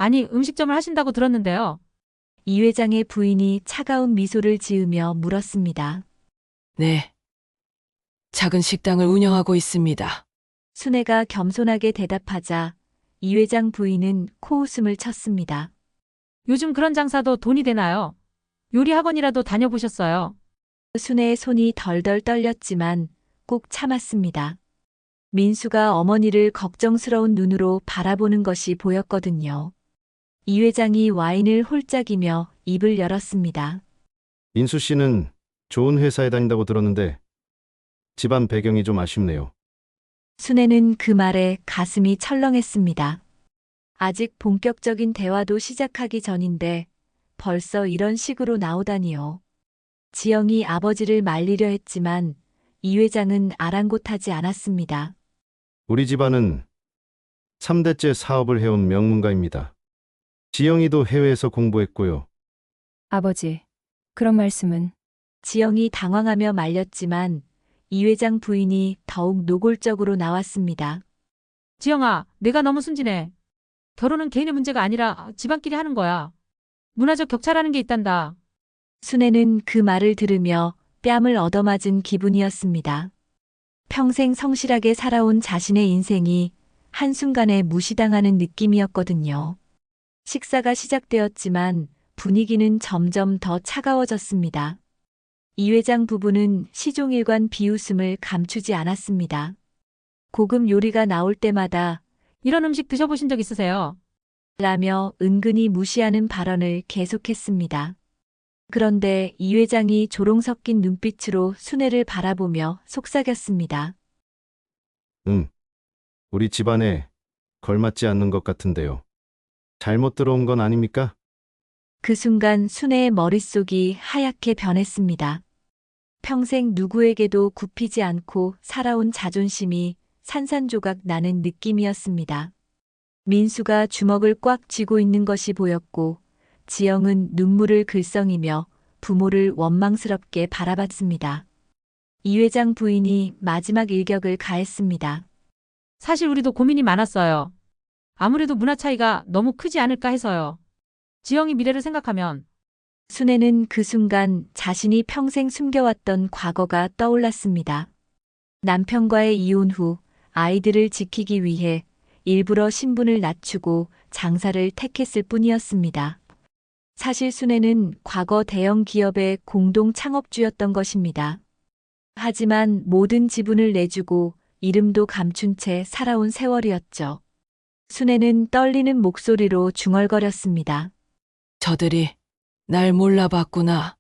아니, 음식점을 하신다고 들었는데요. 이 회장의 부인이 차가운 미소를 지으며 물었습니다. 네. 작은 식당을 운영하고 있습니다. 순애가 겸손하게 대답하자 이 회장 부인은 코웃음을 쳤습니다. 요즘 그런 장사도 돈이 되나요? 요리 학원이라도 다녀보셨어요? 순애의 손이 덜덜 떨렸지만 꾹 참았습니다. 민수가 어머니를 걱정스러운 눈으로 바라보는 것이 보였거든요. 이 회장이 와인을 홀짝이며 입을 열었습니다. 인수 씨는 좋은 회사에 다닌다고 들었는데 집안 배경이 좀 아쉽네요. 순애는 그 말에 가슴이 철렁했습니다. 아직 본격적인 대화도 시작하기 전인데 벌써 이런 식으로 나오다니요. 지영이 아버지를 말리려 했지만 이 회장은 아랑곳하지 않았습니다. 우리 집안은 3대째 사업을 해온 명문가입니다. 지영이도 해외에서 공부했고요. 아버지, 그런 말씀은 지영이 당황하며 말렸지만 이 회장 부인이 더욱 노골적으로 나왔습니다. 지영아, 내가 너무 순진해. 결혼은 개인의 문제가 아니라 집안끼리 하는 거야. 문화적 격차라는 게 있단다. 순애는 그 말을 들으며 뺨을 얻어맞은 기분이었습니다. 평생 성실하게 살아온 자신의 인생이 한순간에 무시당하는 느낌이었거든요. 식사가 시작되었지만 분위기는 점점 더 차가워졌습니다. 이 회장 부부는 시종일관 비웃음을 감추지 않았습니다. 고급 요리가 나올 때마다 이런 음식 드셔보신 적 있으세요? 라며 은근히 무시하는 발언을 계속했습니다. 그런데 이 회장이 조롱 섞인 눈빛으로 순애를 바라보며 속삭였습니다. 우리 집안에 걸맞지 않는 것 같은데요. 잘못 들어온 건 아닙니까? 그 순간 순애의 머릿속이 하얗게 변했습니다. 평생 누구에게도 굽히지 않고 살아온 자존심이 산산조각 나는 느낌이었습니다. 민수가 주먹을 꽉 쥐고 있는 것이 보였고 지영은 눈물을 글썽이며 부모를 원망스럽게 바라봤습니다. 이 회장 부인이 마지막 일격을 가했습니다. 사실 우리도 고민이 많았어요. 아무래도 문화 차이가 너무 크지 않을까 해서요. 지영이 미래를 생각하면 순애는 그 순간 자신이 평생 숨겨왔던 과거가 떠올랐습니다. 남편과의 이혼 후 아이들을 지키기 위해 일부러 신분을 낮추고 장사를 택했을 뿐이었습니다. 사실 순애는 과거 대형 기업의 공동 창업주였던 것입니다. 하지만 모든 지분을 내주고 이름도 감춘 채 살아온 세월이었죠. 순애는 떨리는 목소리로 중얼거렸습니다. 저들이 날 몰라봤구나.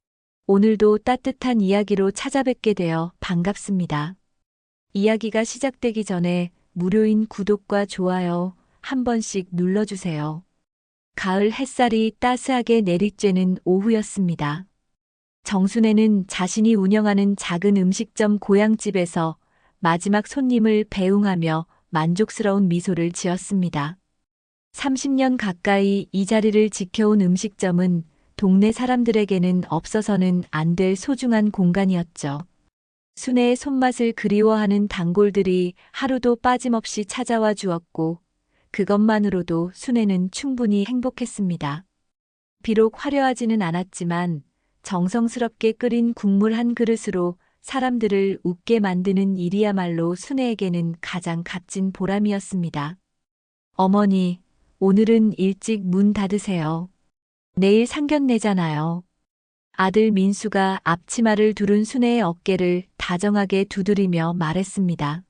오늘도 따뜻한 이야기로 찾아뵙게 되어 반갑습니다. 이야기가 시작되기 전에 무료인 구독과 좋아요 한 번씩 눌러주세요. 가을 햇살이 따스하게 내리쬐는 오후였습니다. 정순애는 자신이 운영하는 작은 음식점 고향집에서 마지막 손님을 배웅하며 만족스러운 미소를 지었습니다. 30년 가까이 이 자리를 지켜온 음식점은 동네 사람들에게는 없어서는 안 될 소중한 공간이었죠. 순애의 손맛을 그리워하는 단골들이 하루도 빠짐없이 찾아와 주었고 그것만으로도 순애는 충분히 행복했습니다. 비록 화려하지는 않았지만 정성스럽게 끓인 국물 한 그릇으로 사람들을 웃게 만드는 일이야말로 순애에게는 가장 값진 보람이었습니다. 어머니, 오늘은 일찍 문 닫으세요. 내일 상견례잖아요. 아들 민수가 앞치마를 두른 순애의 어깨를 다정하게 두드리며 말했습니다.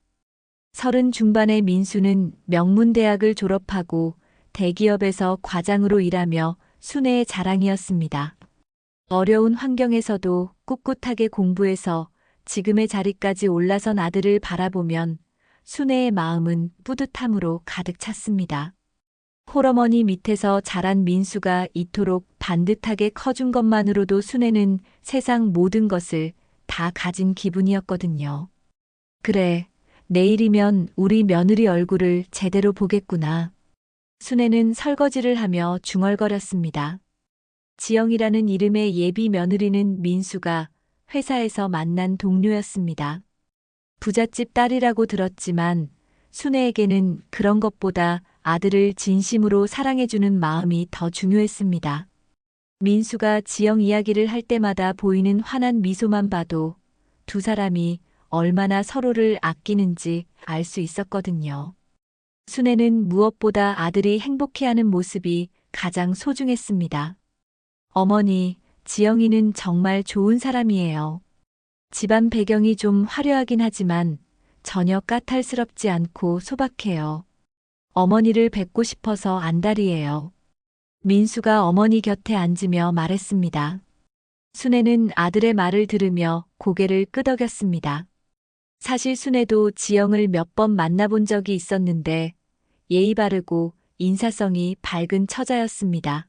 30 중반의 민수는 명문대학을 졸업하고 대기업에서 과장으로 일하며 순애의 자랑이었습니다. 어려운 환경에서도 꿋꿋하게 공부해서 지금의 자리까지 올라선 아들을 바라보면 순애의 마음은 뿌듯함으로 가득 찼습니다. 홀어머니 밑에서 자란 민수가 이토록 반듯하게 커준 것만으로도 순애는 세상 모든 것을 다 가진 기분이었거든요. 그래, 내일이면 우리 며느리 얼굴을 제대로 보겠구나. 순애는 설거지를 하며 중얼거렸습니다. 지영이라는 이름의 예비 며느리는 민수가 회사에서 만난 동료였습니다. 부잣집 딸이라고 들었지만 순애에게는 그런 것보다 아들을 진심으로 사랑해주는 마음이 더 중요했습니다. 민수가 지영 이야기를 할 때마다 보이는 환한 미소만 봐도 두 사람이 얼마나 서로를 아끼는지 알 수 있었거든요. 순애는 무엇보다 아들이 행복해하는 모습이 가장 소중했습니다. 어머니, 지영이는 정말 좋은 사람이에요. 집안 배경이 좀 화려하긴 하지만 전혀 까탈스럽지 않고 소박해요. 어머니를 뵙고 싶어서 안달이에요. 민수가 어머니 곁에 앉으며 말했습니다. 순애는 아들의 말을 들으며 고개를 끄덕였습니다. 사실 순애도 지영을 몇 번 만나본 적이 있었는데 예의 바르고 인사성이 밝은 처자였습니다.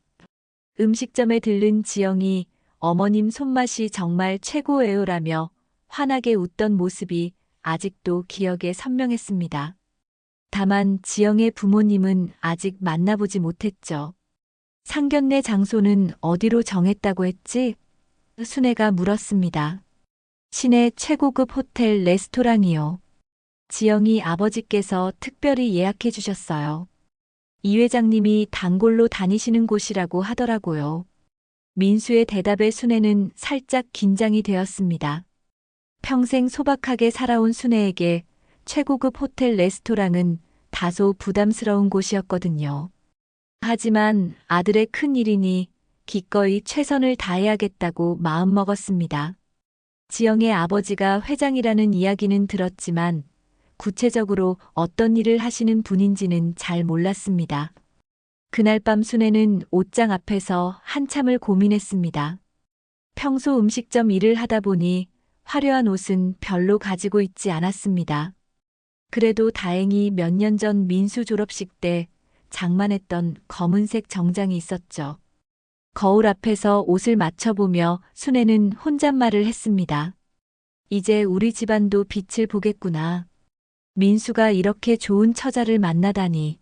음식점에 들른 지영이 어머님 손맛이 정말 최고예요라며 환하게 웃던 모습이 아직도 기억에 선명했습니다. 다만 지영의 부모님은 아직 만나보지 못했죠. 상견례 장소는 어디로 정했다고 했지? 순애가 물었습니다. 시내 최고급 호텔 레스토랑이요. 지영이 아버지께서 특별히 예약해 주셨어요. 이 회장님이 단골로 다니시는 곳이라고 하더라고요. 민수의 대답에 순애는 살짝 긴장이 되었습니다. 평생 소박하게 살아온 순애에게 최고급 호텔 레스토랑은 다소 부담스러운 곳이었거든요. 하지만 아들의 큰일이니 기꺼이 최선을 다해야겠다고 마음먹었습니다. 지영의 아버지가 회장이라는 이야기는 들었지만 구체적으로 어떤 일을 하시는 분인지는 잘 몰랐습니다. 그날 밤 순애는 옷장 앞에서 한참을 고민했습니다. 평소 음식점 일을 하다 보니 화려한 옷은 별로 가지고 있지 않았습니다. 그래도 다행히 몇 년 전 민수 졸업식 때 장만했던 검은색 정장이 있었죠. 거울 앞에서 옷을 맞춰보며 순애는 혼잣말을 했습니다. 이제 우리 집안도 빛을 보겠구나. 민수가 이렇게 좋은 처자를 만나다니.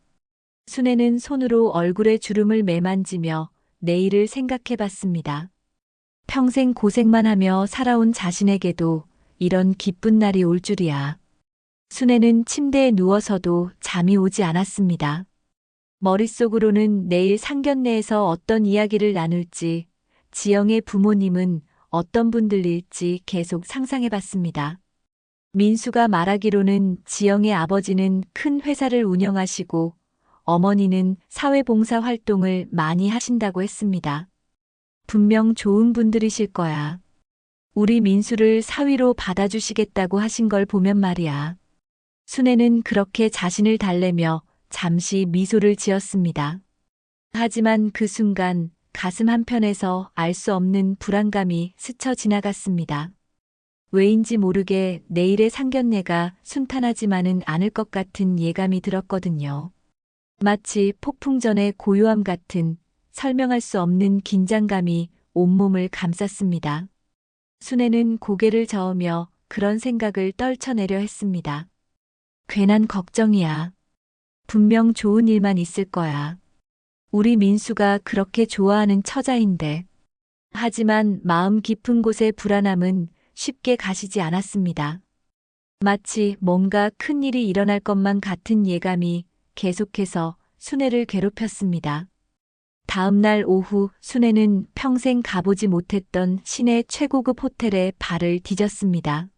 순애는 손으로 얼굴에 주름을 매만지며 내일을 생각해봤습니다. 평생 고생만 하며 살아온 자신에게도 이런 기쁜 날이 올 줄이야. 순애는 침대에 누워서도 잠이 오지 않았습니다. 머릿속으로는 내일 상견례에서 어떤 이야기를 나눌지, 지영의 부모님은 어떤 분들일지 계속 상상해봤습니다. 민수가 말하기로는 지영의 아버지는 큰 회사를 운영하시고 어머니는 사회봉사 활동을 많이 하신다고 했습니다. 분명 좋은 분들이실 거야. 우리 민수를 사위로 받아주시겠다고 하신 걸 보면 말이야. 순애는 그렇게 자신을 달래며 잠시 미소를 지었습니다. 하지만 그 순간 가슴 한편에서 알 수 없는 불안감이 스쳐 지나갔습니다. 왜인지 모르게 내일의 상견례가 순탄하지만은 않을 것 같은 예감이 들었거든요. 마치 폭풍 전의 고요함 같은 설명할 수 없는 긴장감이 온몸을 감쌌습니다. 순애는 고개를 저으며 그런 생각을 떨쳐내려 했습니다. 괜한 걱정이야. 분명 좋은 일만 있을 거야. 우리 민수가 그렇게 좋아하는 처자인데. 하지만 마음 깊은 곳의 불안함은 쉽게 가시지 않았습니다. 마치 뭔가 큰일이 일어날 것만 같은 예감이 계속해서 순애를 괴롭혔습니다. 다음 날 오후 순애는 평생 가보지 못했던 시내 최고급 호텔에 발을 디뎠습니다.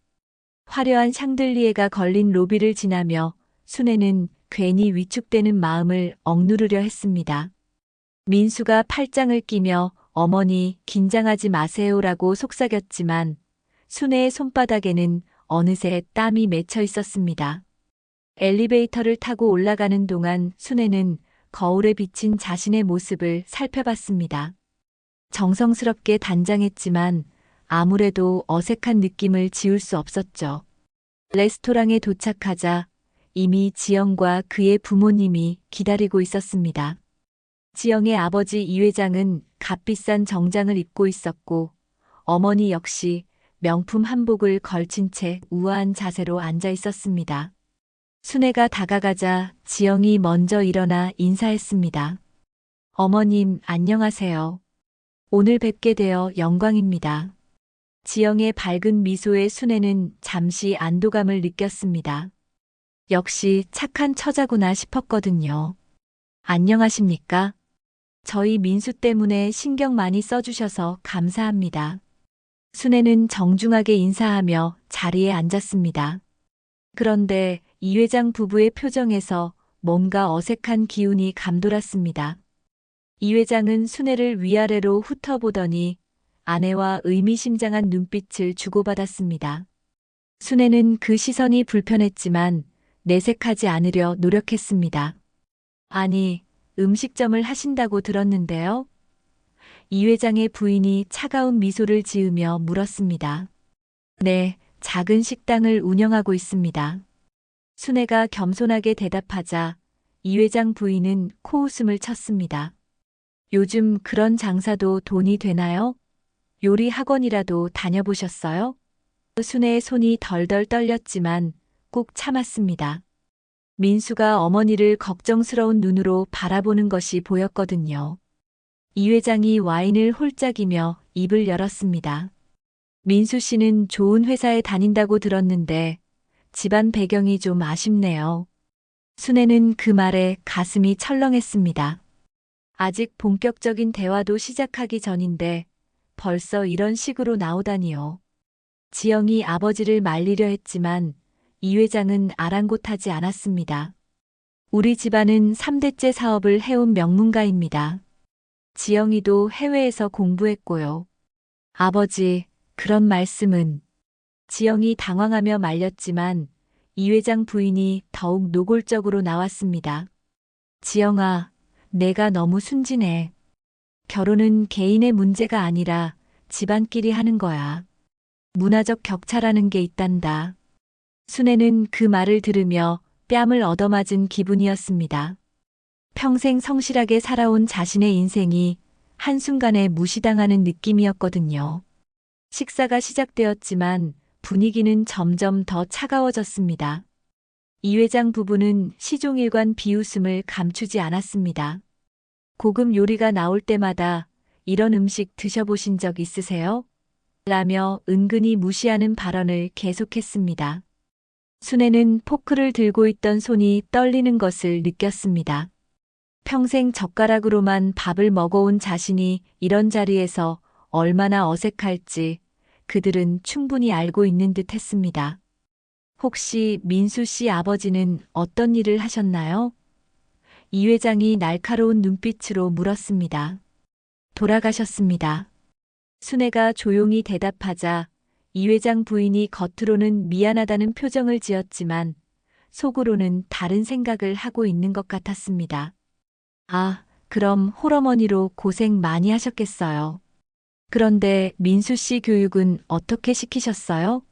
화려한 샹들리에가 걸린 로비를 지나며 순애는 괜히 위축되는 마음을 억누르려 했습니다. 민수가 팔짱을 끼며 어머니 긴장하지 마세요라고 속삭였지만 순애의 손바닥에는 어느새 땀이 맺혀 있었습니다. 엘리베이터를 타고 올라가는 동안 순애는 거울에 비친 자신의 모습을 살펴봤습니다. 정성스럽게 단장했지만 아무래도 어색한 느낌을 지울 수 없었죠. 레스토랑에 도착하자 이미 지영과 그의 부모님이 기다리고 있었습니다. 지영의 아버지 이 회장은 값비싼 정장을 입고 있었고 어머니 역시 명품 한복을 걸친 채 우아한 자세로 앉아 있었습니다. 순애가 다가가자 지영이 먼저 일어나 인사했습니다. 어머님, 안녕하세요. 오늘 뵙게 되어 영광입니다. 지영의 밝은 미소에 순애는 잠시 안도감을 느꼈습니다. 역시 착한 처자구나 싶었거든요. 안녕하십니까? 저희 민수 때문에 신경 많이 써주셔서 감사합니다. 순애는 정중하게 인사하며 자리에 앉았습니다. 그런데 이 회장 부부의 표정에서 뭔가 어색한 기운이 감돌았습니다. 이 회장은 순애를 위아래로 훑어보더니 아내와 의미심장한 눈빛을 주고받았습니다. 순애는 그 시선이 불편했지만 내색하지 않으려 노력했습니다. 아니, 음식점을 하신다고 들었는데요? 이 회장의 부인이 차가운 미소를 지으며 물었습니다. 네, 작은 식당을 운영하고 있습니다. 순애가 겸손하게 대답하자 이 회장 부인은 코웃음을 쳤습니다. 요즘 그런 장사도 돈이 되나요? 요리 학원이라도 다녀보셨어요? 순애의 손이 덜덜 떨렸지만 꾹 참았습니다. 민수가 어머니를 걱정스러운 눈으로 바라보는 것이 보였거든요. 이 회장이 와인을 홀짝이며 입을 열었습니다. 민수 씨는 좋은 회사에 다닌다고 들었는데 집안 배경이 좀 아쉽네요. 순애는 그 말에 가슴이 철렁했습니다. 아직 본격적인 대화도 시작하기 전인데 벌써 이런 식으로 나오다니요. 지영이 아버지를 말리려 했지만 이 회장은 아랑곳하지 않았습니다. 우리 집안은 3대째 사업을 해온 명문가입니다. 지영이도 해외에서 공부했고요. 아버지, 그런 말씀은. 지영이 당황하며 말렸지만 이 회장 부인이 더욱 노골적으로 나왔습니다. 지영아, 내가 너무 순진해. 결혼은 개인의 문제가 아니라 집안끼리 하는 거야. 문화적 격차라는 게 있단다. 순애는 그 말을 들으며 뺨을 얻어맞은 기분이었습니다. 평생 성실하게 살아온 자신의 인생이 한순간에 무시당하는 느낌이었거든요. 식사가 시작되었지만 분위기는 점점 더 차가워졌습니다. 이 회장 부부는 시종일관 비웃음을 감추지 않았습니다. 고급 요리가 나올 때마다 이런 음식 드셔보신 적 있으세요? 라며 은근히 무시하는 발언을 계속했습니다. 순애는 포크를 들고 있던 손이 떨리는 것을 느꼈습니다. 평생 젓가락으로만 밥을 먹어온 자신이 이런 자리에서 얼마나 어색할지 그들은 충분히 알고 있는 듯 했습니다. 혹시 민수 씨 아버지는 어떤 일을 하셨나요? 이 회장이 날카로운 눈빛으로 물었습니다. 돌아가셨습니다. 순애가 조용히 대답하자 이 회장 부인이 겉으로는 미안하다는 표정을 지었지만 속으로는 다른 생각을 하고 있는 것 같았습니다. 아, 그럼 홀어머니로 고생 많이 하셨겠어요. 그런데 민수 씨 교육은 어떻게 시키셨어요?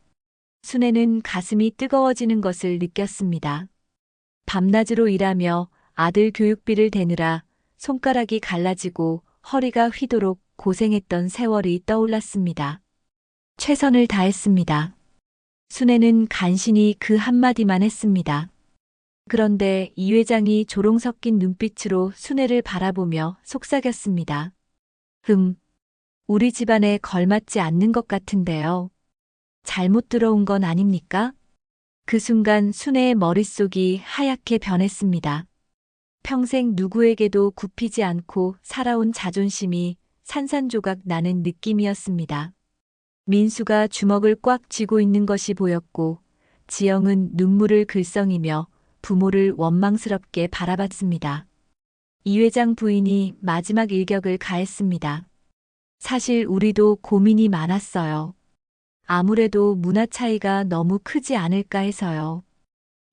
순애는 가슴이 뜨거워지는 것을 느꼈습니다. 밤낮으로 일하며 아들 교육비를 대느라 손가락이 갈라지고 허리가 휘도록 고생했던 세월이 떠올랐습니다. 최선을 다했습니다. 순애는 간신히 그 한마디만 했습니다. 그런데 이 회장이 조롱 섞인 눈빛으로 순애를 바라보며 속삭였습니다. 우리 집안에 걸맞지 않는 것 같은데요. 잘못 들어온 건 아닙니까? 그 순간 순애의 머릿속이 하얗게 변했습니다. 평생 누구에게도 굽히지 않고 살아온 자존심이 산산조각 나는 느낌이었습니다. 민수가 주먹을 꽉 쥐고 있는 것이 보였고 지영은 눈물을 글썽이며 부모를 원망스럽게 바라봤습니다. 이 회장 부인이 마지막 일격을 가했습니다. 사실 우리도 고민이 많았어요. 아무래도 문화 차이가 너무 크지 않을까 해서요.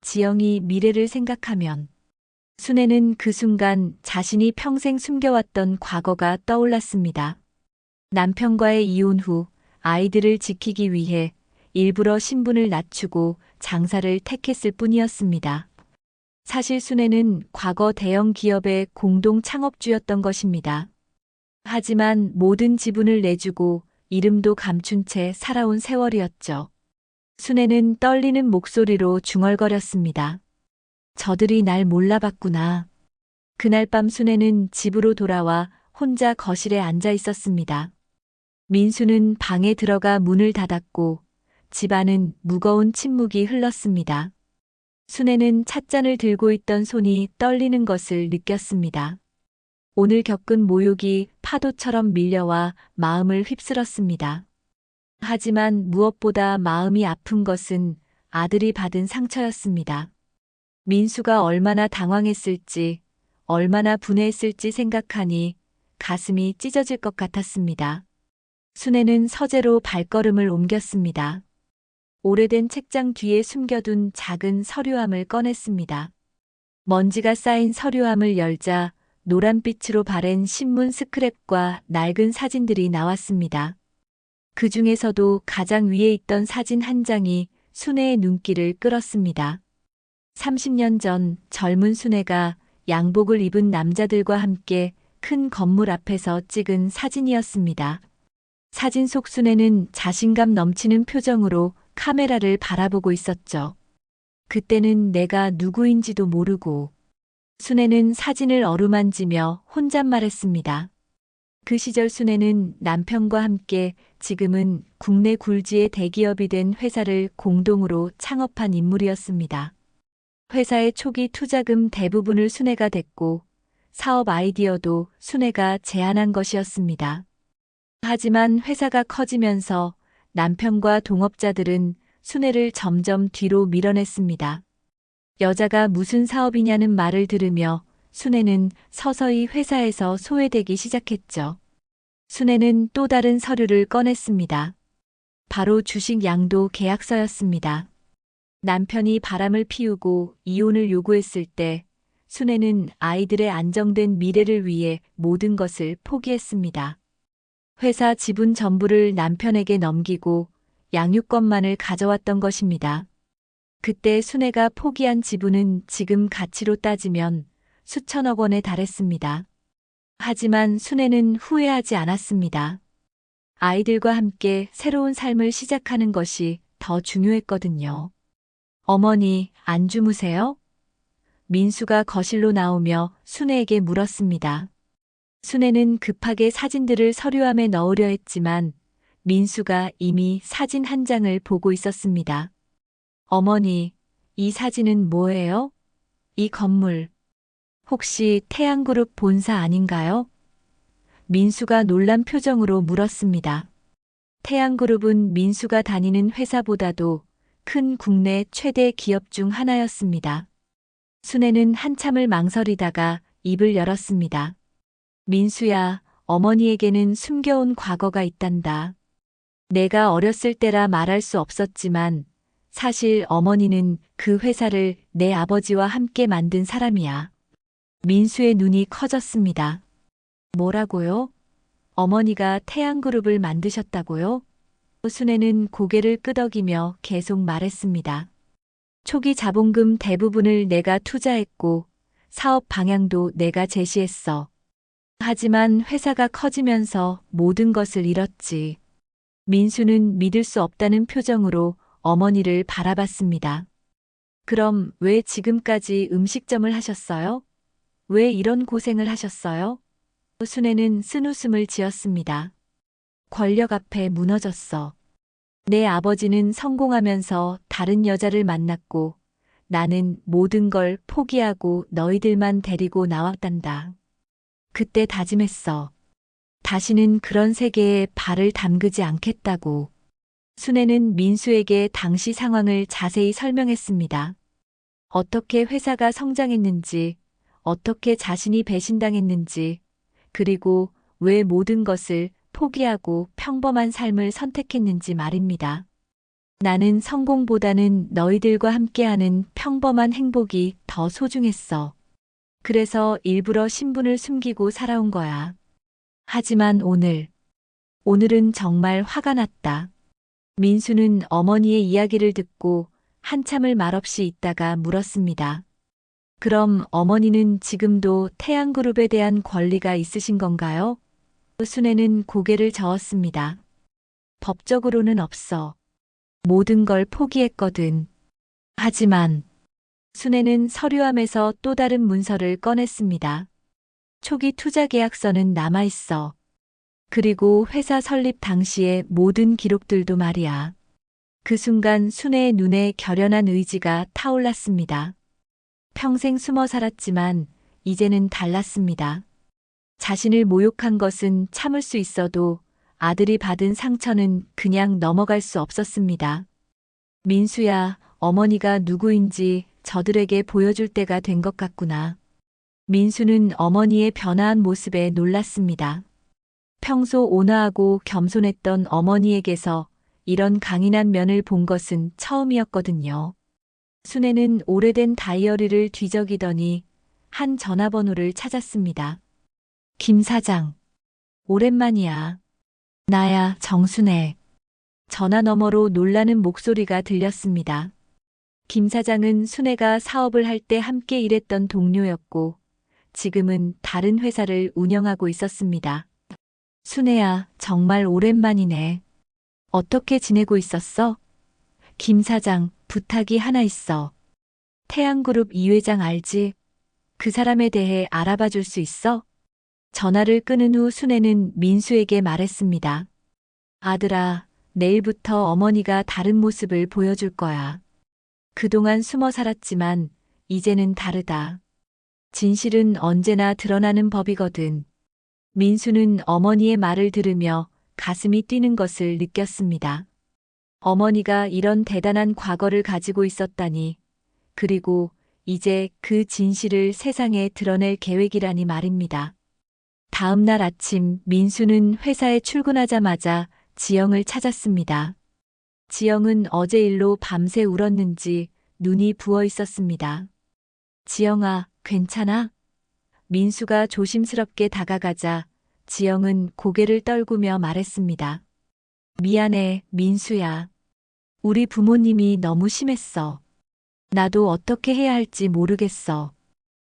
지영이 미래를 생각하면 순애는 그 순간 자신이 평생 숨겨왔던 과거가 떠올랐습니다. 남편과의 이혼 후 아이들을 지키기 위해 일부러 신분을 낮추고 장사를 택했을 뿐이었습니다. 사실 순애는 과거 대형 기업의 공동 창업주였던 것입니다. 하지만 모든 지분을 내주고 이름도 감춘 채 살아온 세월이었죠. 순애는 떨리는 목소리로 중얼거렸습니다. 저들이 날 몰라봤구나. 그날 밤 순애는 집으로 돌아와 혼자 거실에 앉아 있었습니다. 민수는 방에 들어가 문을 닫았고 집안은 무거운 침묵이 흘렀습니다. 순애는 찻잔을 들고 있던 손이 떨리는 것을 느꼈습니다. 오늘 겪은 모욕이 파도처럼 밀려와 마음을 휩쓸었습니다. 하지만 무엇보다 마음이 아픈 것은 아들이 받은 상처였습니다. 민수가 얼마나 당황했을지, 얼마나 분해했을지 생각하니 가슴이 찢어질 것 같았습니다. 순애는 서재로 발걸음을 옮겼습니다. 오래된 책장 뒤에 숨겨둔 작은 서류함을 꺼냈습니다. 먼지가 쌓인 서류함을 열자 노란빛으로 바랜 신문 스크랩과 낡은 사진들이 나왔습니다. 그 중에서도 가장 위에 있던 사진 한 장이 순애의 눈길을 끌었습니다. 30년 전 젊은 순애가 양복을 입은 남자들과 함께 큰 건물 앞에서 찍은 사진이었습니다. 사진 속 순애는 자신감 넘치는 표정으로 카메라를 바라보고 있었죠. 그때는 내가 누구인지도 모르고 순애는 사진을 어루만지며 혼잣말했습니다. 그 시절 순애는 남편과 함께 지금은 국내 굴지의 대기업이 된 회사를 공동으로 창업한 인물이었습니다. 회사의 초기 투자금 대부분을 순애가 댔고 사업 아이디어도 순애가 제안한 것이었습니다. 하지만 회사가 커지면서 남편과 동업자들은 순애를 점점 뒤로 밀어냈습니다. 여자가 무슨 사업이냐는 말을 들으며 순애는 서서히 회사에서 소외되기 시작했죠. 순애는 또 다른 서류를 꺼냈습니다. 바로 주식 양도 계약서였습니다. 남편이 바람을 피우고 이혼을 요구했을 때 순애는 아이들의 안정된 미래를 위해 모든 것을 포기했습니다. 회사 지분 전부를 남편에게 넘기고 양육권만을 가져왔던 것입니다. 그때 순애가 포기한 지분은 지금 가치로 따지면 수천억 원에 달했습니다. 하지만 순애는 후회하지 않았습니다. 아이들과 함께 새로운 삶을 시작하는 것이 더 중요했거든요. 어머니, 안 주무세요? 민수가 거실로 나오며 순애에게 물었습니다. 순애는 급하게 사진들을 서류함에 넣으려 했지만 민수가 이미 사진 한 장을 보고 있었습니다. 어머니, 이 사진은 뭐예요? 이 건물. 혹시 태양그룹 본사 아닌가요? 민수가 놀란 표정으로 물었습니다. 태양그룹은 민수가 다니는 회사보다도 큰 국내 최대 기업 중 하나였습니다. 순애는 한참을 망설이다가 입을 열었습니다. 민수야, 어머니에게는 숨겨온 과거가 있단다. 내가 어렸을 때라 말할 수 없었지만 사실 어머니는 그 회사를 내 아버지와 함께 만든 사람이야. 민수의 눈이 커졌습니다. 뭐라고요? 어머니가 태양그룹을 만드셨다고요? 순애는 고개를 끄덕이며 계속 말했습니다. 초기 자본금 대부분을 내가 투자했고 사업 방향도 내가 제시했어. 하지만 회사가 커지면서 모든 것을 잃었지. 민수는 믿을 수 없다는 표정으로 어머니를 바라봤습니다. 그럼 왜 지금까지 음식점을 하셨어요? 왜 이런 고생을 하셨어요? 순애는 쓴웃음을 지었습니다. 권력 앞에 무너졌어. 내 아버지는 성공하면서 다른 여자를 만났고 나는 모든 걸 포기하고 너희들만 데리고 나왔단다. 그때 다짐했어. 다시는 그런 세계에 발을 담그지 않겠다고. 순애는 민수에게 당시 상황을 자세히 설명했습니다. 어떻게 회사가 성장했는지, 어떻게 자신이 배신당했는지, 그리고 왜 모든 것을 포기하고 평범한 삶을 선택했는지 말입니다. 나는 성공보다는 너희들과 함께하는 평범한 행복이 더 소중했어. 그래서 일부러 신분을 숨기고 살아온 거야. 하지만 오늘은 정말 화가 났다. 민수는 어머니의 이야기를 듣고 한참을 말없이 있다가 물었습니다. 그럼 어머니는 지금도 태양그룹에 대한 권리가 있으신 건가요? 순애는 고개를 저었습니다. 법적으로는 없어. 모든 걸 포기했거든. 하지만 순애는 서류함에서 또 다른 문서를 꺼냈습니다. 초기 투자 계약서는 남아있어. 그리고 회사 설립 당시의 모든 기록들도 말이야. 그 순간 순애의 눈에 결연한 의지가 타올랐습니다. 평생 숨어 살았지만 이제는 달랐습니다. 자신을 모욕한 것은 참을 수 있어도 아들이 받은 상처는 그냥 넘어갈 수 없었습니다. 민수야, 어머니가 누구인지 저들에게 보여줄 때가 된 것 같구나. 민수는 어머니의 변화한 모습에 놀랐습니다. 평소 온화하고 겸손했던 어머니에게서 이런 강인한 면을 본 것은 처음이었거든요. 순애는 오래된 다이어리를 뒤적이더니 한 전화번호를 찾았습니다. 김 사장. 오랜만이야. 나야, 정순애. 전화 너머로 놀라는 목소리가 들렸습니다. 김 사장은 순애가 사업을 할 때 함께 일했던 동료였고 지금은 다른 회사를 운영하고 있었습니다. 순애야, 정말 오랜만이네. 어떻게 지내고 있었어? 김 사장, 부탁이 하나 있어. 태양그룹 이 회장 알지? 그 사람에 대해 알아봐 줄 수 있어? 전화를 끊은 후 순애는 민수에게 말했습니다. 아들아, 내일부터 어머니가 다른 모습을 보여줄 거야. 그동안 숨어 살았지만 이제는 다르다. 진실은 언제나 드러나는 법이거든. 민수는 어머니의 말을 들으며 가슴이 뛰는 것을 느꼈습니다. 어머니가 이런 대단한 과거를 가지고 있었다니, 그리고 이제 그 진실을 세상에 드러낼 계획이라니 말입니다. 다음 날 아침 민수는 회사에 출근하자마자 지영을 찾았습니다. 지영은 어제 일로 밤새 울었는지 눈이 부어 있었습니다. 지영아, 괜찮아? 민수가 조심스럽게 다가가자 지영은 고개를 떨구며 말했습니다. 미안해, 민수야. 우리 부모님이 너무 심했어. 나도 어떻게 해야 할지 모르겠어.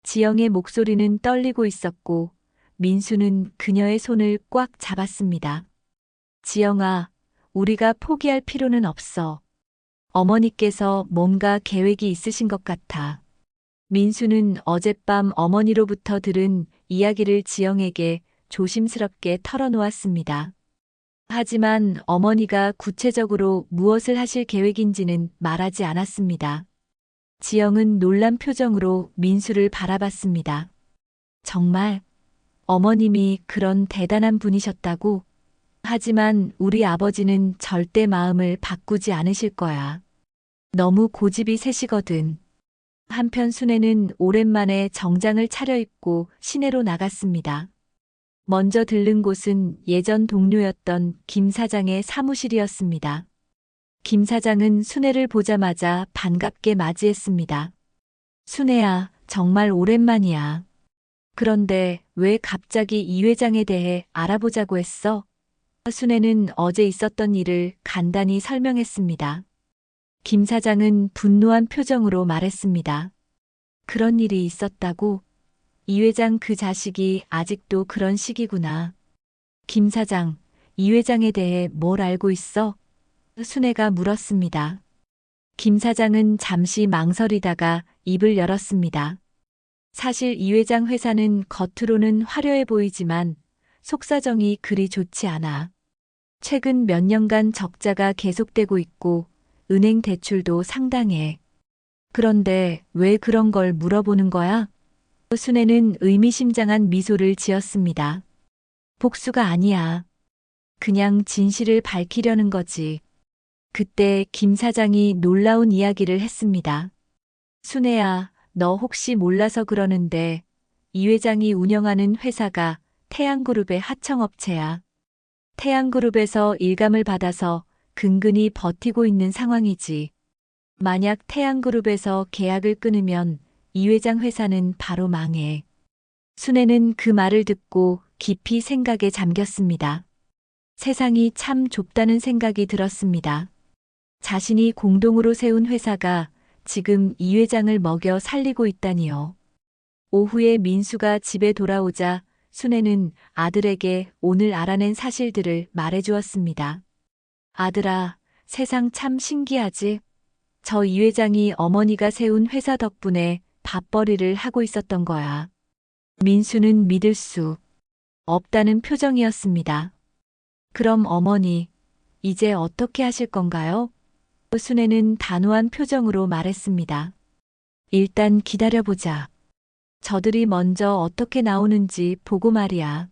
지영의 목소리는 떨리고 있었고 민수는 그녀의 손을 꽉 잡았습니다. 지영아, 우리가 포기할 필요는 없어. 어머니께서 뭔가 계획이 있으신 것 같아. 민수는 어젯밤 어머니로부터 들은 이야기를 지영에게 조심스럽게 털어놓았습니다. 하지만 어머니가 구체적으로 무엇을 하실 계획인지는 말하지 않았습니다. 지영은 놀란 표정으로 민수를 바라봤습니다. 정말 어머님이 그런 대단한 분이셨다고? 하지만 우리 아버지는 절대 마음을 바꾸지 않으실 거야. 너무 고집이 세시거든. 한편 순애는 오랜만에 정장을 차려입고 시내로 나갔습니다. 먼저 들른 곳은 예전 동료였던 김 사장의 사무실이었습니다. 김 사장은 순애를 보자마자 반갑게 맞이했습니다. 순애야, 정말 오랜만이야. 그런데 왜 갑자기 이 회장에 대해 알아보자고 했어? 순애는 어제 있었던 일을 간단히 설명했습니다. 김 사장은 분노한 표정으로 말했습니다. 그런 일이 있었다고? 이 회장 그 자식이 아직도 그런 식이구나. 김 사장, 이 회장에 대해 뭘 알고 있어? 순애가 물었습니다. 김 사장은 잠시 망설이다가 입을 열었습니다. 사실 이 회장 회사는 겉으로는 화려해 보이지만 속사정이 그리 좋지 않아. 최근 몇 년간 적자가 계속되고 있고 은행 대출도 상당해. 그런데 왜 그런 걸 물어보는 거야? 순애는 의미심장한 미소를 지었습니다. 복수가 아니야. 그냥 진실을 밝히려는 거지. 그때 김 사장이 놀라운 이야기를 했습니다. 순애야, 너 혹시 몰라서 그러는데 이 회장이 운영하는 회사가 태양그룹의 하청업체야. 태양그룹에서 일감을 받아서 근근히 버티고 있는 상황이지. 만약 태양그룹에서 계약을 끊으면 이 회장 회사는 바로 망해. 순애는 그 말을 듣고 깊이 생각에 잠겼습니다. 세상이 참 좁다는 생각이 들었습니다. 자신이 공동으로 세운 회사가 지금 이 회장을 먹여 살리고 있다니요. 오후에 민수가 집에 돌아오자 순애는 아들에게 오늘 알아낸 사실들을 말해주었습니다. 아들아, 세상 참 신기하지? 저 이 회장이 어머니가 세운 회사 덕분에 밥벌이를 하고 있었던 거야. 민수는 믿을 수 없다는 표정이었습니다. 그럼 어머니, 이제 어떻게 하실 건가요? 순애는 단호한 표정으로 말했습니다. 일단 기다려보자. 저들이 먼저 어떻게 나오는지 보고 말이야.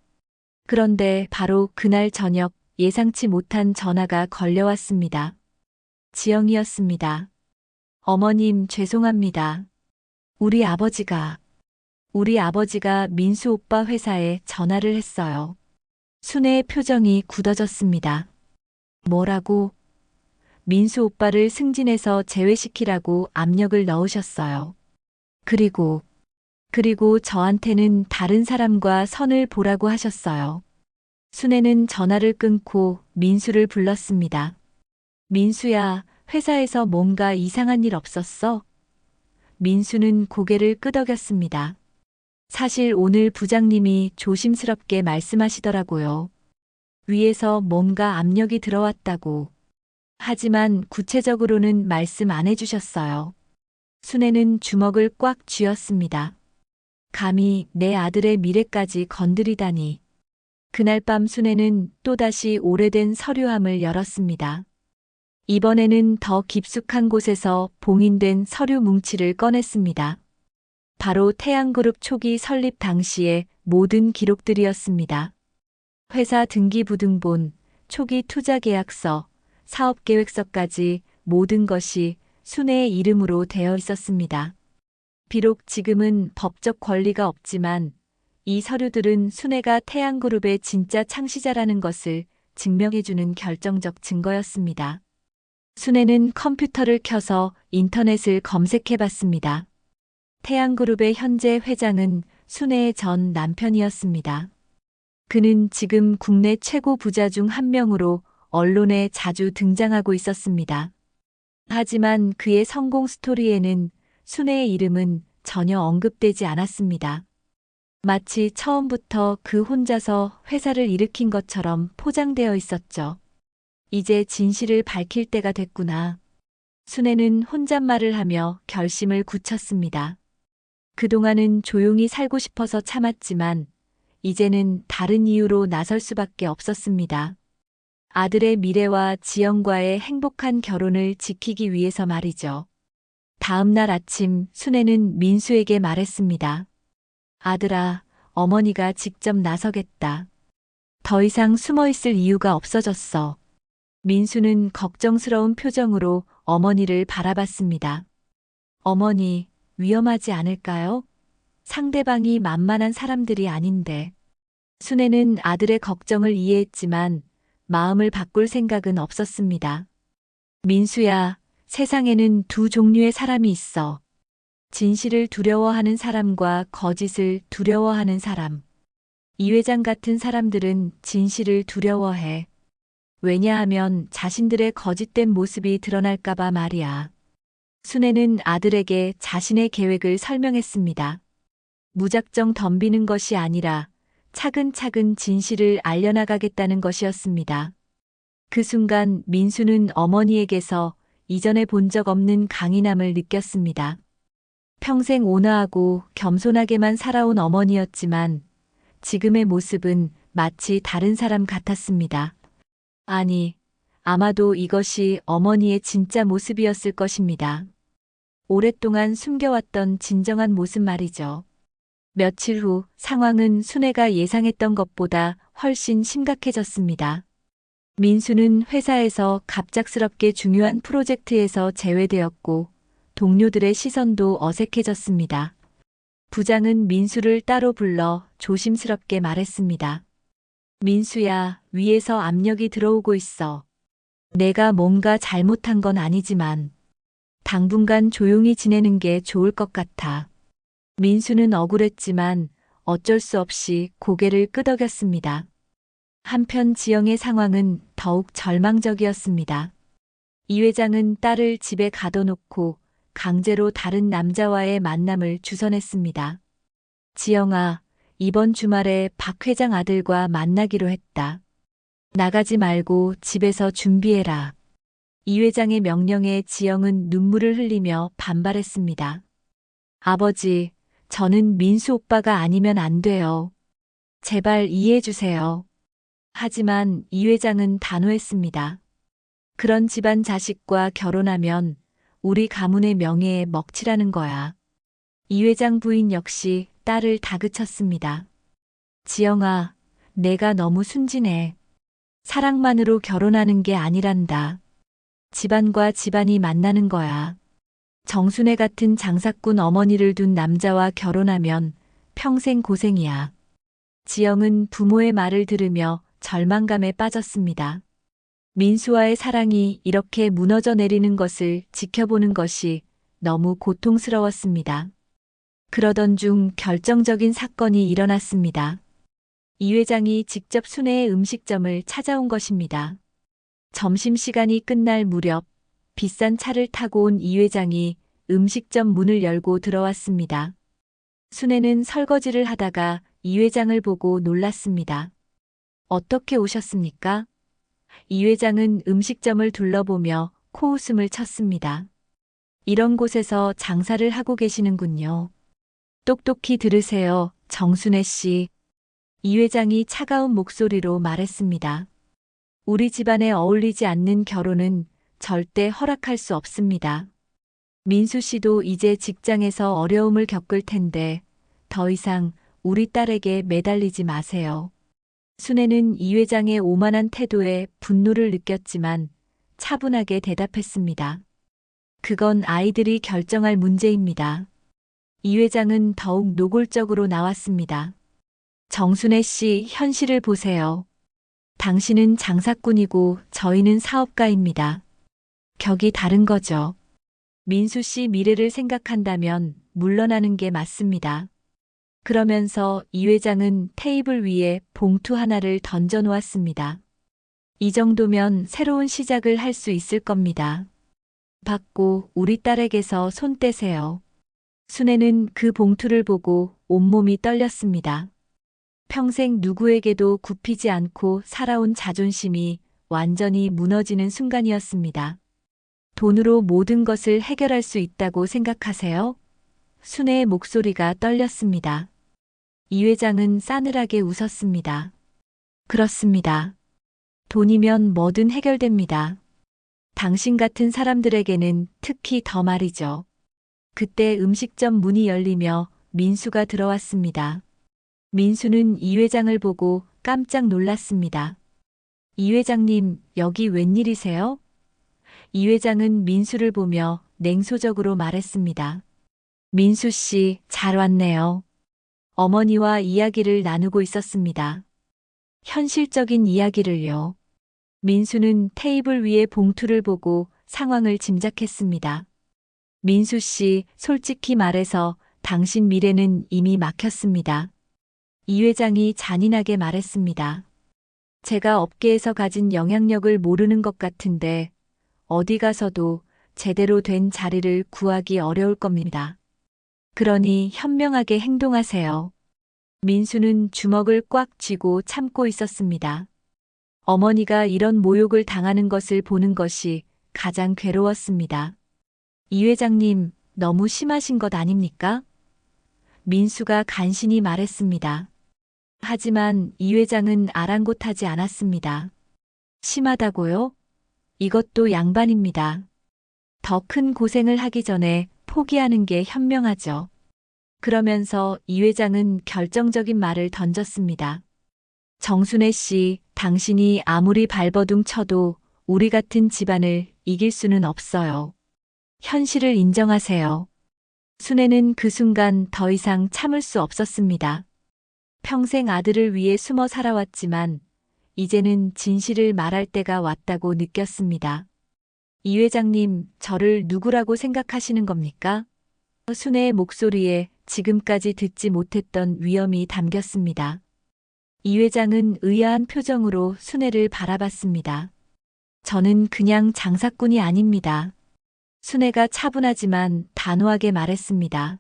그런데 바로 그날 저녁 예상치 못한 전화가 걸려왔습니다. 지영이었습니다. 어머님, 죄송합니다. 우리 아버지가 민수 오빠 회사에 전화를 했어요. 순애의 표정이 굳어졌습니다. 뭐라고? 민수 오빠를 승진해서 제외시키라고 압력을 넣으셨어요. 그리고 저한테는 다른 사람과 선을 보라고 하셨어요. 순애는 전화를 끊고 민수를 불렀습니다. 민수야, 회사에서 뭔가 이상한 일 없었어? 민수는 고개를 끄덕였습니다. 사실 오늘 부장님이 조심스럽게 말씀하시더라고요. 위에서 뭔가 압력이 들어왔다고. 하지만 구체적으로는 말씀 안 해주셨어요. 순애는 주먹을 꽉 쥐었습니다. 감히 내 아들의 미래까지 건드리다니. 그날 밤 순애는 또다시 오래된 서류함을 열었습니다. 이번에는 더 깊숙한 곳에서 봉인된 서류 뭉치를 꺼냈습니다. 바로 태양그룹 초기 설립 당시의 모든 기록들이었습니다. 회사 등기부등본, 초기 투자계약서, 사업계획서까지 모든 것이 순애의 이름으로 되어 있었습니다. 비록 지금은 법적 권리가 없지만 이 서류들은 순애가 태양그룹의 진짜 창시자라는 것을 증명해주는 결정적 증거였습니다. 순애는 컴퓨터를 켜서 인터넷을 검색해봤습니다. 태양그룹의 현재 회장은 순애의 전 남편이었습니다. 그는 지금 국내 최고 부자 중 한 명으로 언론에 자주 등장하고 있었습니다. 하지만 그의 성공 스토리에는 순애의 이름은 전혀 언급되지 않았습니다. 마치 처음부터 그 혼자서 회사를 일으킨 것처럼 포장되어 있었죠. 이제 진실을 밝힐 때가 됐구나. 순애는 혼잣말을 하며 결심을 굳혔습니다. 그동안은 조용히 살고 싶어서 참았지만 이제는 다른 이유로 나설 수밖에 없었습니다. 아들의 미래와 지영과의 행복한 결혼을 지키기 위해서 말이죠. 다음 날 아침 순애는 민수에게 말했습니다. 아들아, 어머니가 직접 나서겠다. 더 이상 숨어 있을 이유가 없어졌어. 민수는 걱정스러운 표정으로 어머니를 바라봤습니다. 어머니, 위험하지 않을까요? 상대방이 만만한 사람들이 아닌데. 순애는 아들의 걱정을 이해했지만 마음을 바꿀 생각은 없었습니다. 민수야, 세상에는 두 종류의 사람이 있어. 진실을 두려워하는 사람과 거짓을 두려워하는 사람. 이 회장 같은 사람들은 진실을 두려워해. 왜냐하면 자신들의 거짓된 모습이 드러날까봐 말이야. 순애는 아들에게 자신의 계획을 설명했습니다. 무작정 덤비는 것이 아니라 차근차근 진실을 알려나가겠다는 것이었습니다. 그 순간 민수는 어머니에게서 이전에 본 적 없는 강인함을 느꼈습니다. 평생 온화하고 겸손하게만 살아온 어머니였지만 지금의 모습은 마치 다른 사람 같았습니다. 아니, 아마도 이것이 어머니의 진짜 모습이었을 것입니다. 오랫동안 숨겨왔던 진정한 모습 말이죠. 며칠 후 상황은 순애가 예상했던 것보다 훨씬 심각해졌습니다. 민수는 회사에서 갑작스럽게 중요한 프로젝트에서 제외되었고 동료들의 시선도 어색해졌습니다. 부장은 민수를 따로 불러 조심스럽게 말했습니다. 민수야, 위에서 압력이 들어오고 있어. 내가 뭔가 잘못한 건 아니지만 당분간 조용히 지내는 게 좋을 것 같아. 민수는 억울했지만 어쩔 수 없이 고개를 끄덕였습니다. 한편 지영의 상황은 더욱 절망적이었습니다. 이 회장은 딸을 집에 가둬놓고 강제로 다른 남자와의 만남을 주선했습니다. 지영아, 이번 주말에 박 회장 아들과 만나기로 했다. 나가지 말고 집에서 준비해라. 이 회장의 명령에 지영은 눈물을 흘리며 반발했습니다. 아버지, 저는 민수 오빠가 아니면 안 돼요. 제발 이해해 주세요. 하지만 이 회장은 단호했습니다. 그런 집안 자식과 결혼하면 우리 가문의 명예에 먹칠하는 거야. 이 회장 부인 역시 딸을 다그쳤습니다. 지영아, 내가 너무 순진해. 사랑만으로 결혼하는 게 아니란다. 집안과 집안이 만나는 거야. 정순애 같은 장사꾼 어머니를 둔 남자와 결혼하면 평생 고생이야. 지영은 부모의 말을 들으며 절망감에 빠졌습니다. 민수와의 사랑이 이렇게 무너져 내리는 것을 지켜보는 것이 너무 고통스러웠습니다. 그러던 중 결정적인 사건이 일어났습니다. 이 회장이 직접 순애의 음식점을 찾아온 것입니다. 점심시간이 끝날 무렵 비싼 차를 타고 온 이 회장이 음식점 문을 열고 들어왔습니다. 순애는 설거지를 하다가 이 회장을 보고 놀랐습니다. 어떻게 오셨습니까? 이 회장은 음식점을 둘러보며 코웃음을 쳤습니다. 이런 곳에서 장사를 하고 계시는군요. 똑똑히 들으세요, 정순애 씨. 이 회장이 차가운 목소리로 말했습니다. 우리 집안에 어울리지 않는 결혼은 절대 허락할 수 없습니다. 민수 씨도 이제 직장에서 어려움을 겪을 텐데 더 이상 우리 딸에게 매달리지 마세요. 순애는 이 회장의 오만한 태도에 분노를 느꼈지만 차분하게 대답했습니다. 그건 아이들이 결정할 문제입니다. 이 회장은 더욱 노골적으로 나왔습니다. 정순애 씨, 현실을 보세요. 당신은 장사꾼이고 저희는 사업가입니다. 격이 다른 거죠. 민수 씨 미래를 생각한다면 물러나는 게 맞습니다. 그러면서 이 회장은 테이블 위에 봉투 하나를 던져 놓았습니다. 이 정도면 새로운 시작을 할 수 있을 겁니다. 받고 우리 딸에게서 손 떼세요. 순애는 그 봉투를 보고 온몸이 떨렸습니다. 평생 누구에게도 굽히지 않고 살아온 자존심이 완전히 무너지는 순간이었습니다. 돈으로 모든 것을 해결할 수 있다고 생각하세요? 순애의 목소리가 떨렸습니다. 이 회장은 싸늘하게 웃었습니다. 그렇습니다. 돈이면 뭐든 해결됩니다. 당신 같은 사람들에게는 특히 더 말이죠. 그때 음식점 문이 열리며 민수가 들어왔습니다. 민수는 이 회장을 보고 깜짝 놀랐습니다. 이 회장님, 여기 웬일이세요? 이 회장은 민수를 보며 냉소적으로 말했습니다. 민수 씨, 잘 왔네요. 어머니와 이야기를 나누고 있었습니다. 현실적인 이야기를요. 민수는 테이블 위에 봉투를 보고 상황을 짐작했습니다. 민수 씨, 솔직히 말해서 당신 미래는 이미 막혔습니다. 이 회장이 잔인하게 말했습니다. 제가 업계에서 가진 영향력을 모르는 것 같은데 어디 가서도 제대로 된 자리를 구하기 어려울 겁니다. 그러니 현명하게 행동하세요. 민수는 주먹을 꽉 쥐고 참고 있었습니다. 어머니가 이런 모욕을 당하는 것을 보는 것이 가장 괴로웠습니다. 이 회장님, 너무 심하신 것 아닙니까? 민수가 간신히 말했습니다. 하지만 이 회장은 아랑곳하지 않았습니다. 심하다고요? 이것도 양반입니다. 더 큰 고생을 하기 전에 포기하는 게 현명하죠. 그러면서 이 회장은 결정적인 말을 던졌습니다. 정순애 씨, 당신이 아무리 발버둥 쳐도 우리 같은 집안을 이길 수는 없어요. 현실을 인정하세요. 순애는 그 순간 더 이상 참을 수 없었습니다. 평생 아들을 위해 숨어 살아왔지만 이제는 진실을 말할 때가 왔다고 느꼈습니다. 이 회장님, 저를 누구라고 생각하시는 겁니까? 순애의 목소리에 지금까지 듣지 못했던 위험이 담겼습니다. 이 회장은 의아한 표정으로 순애를 바라봤습니다. 저는 그냥 장사꾼이 아닙니다. 순애가 차분하지만 단호하게 말했습니다.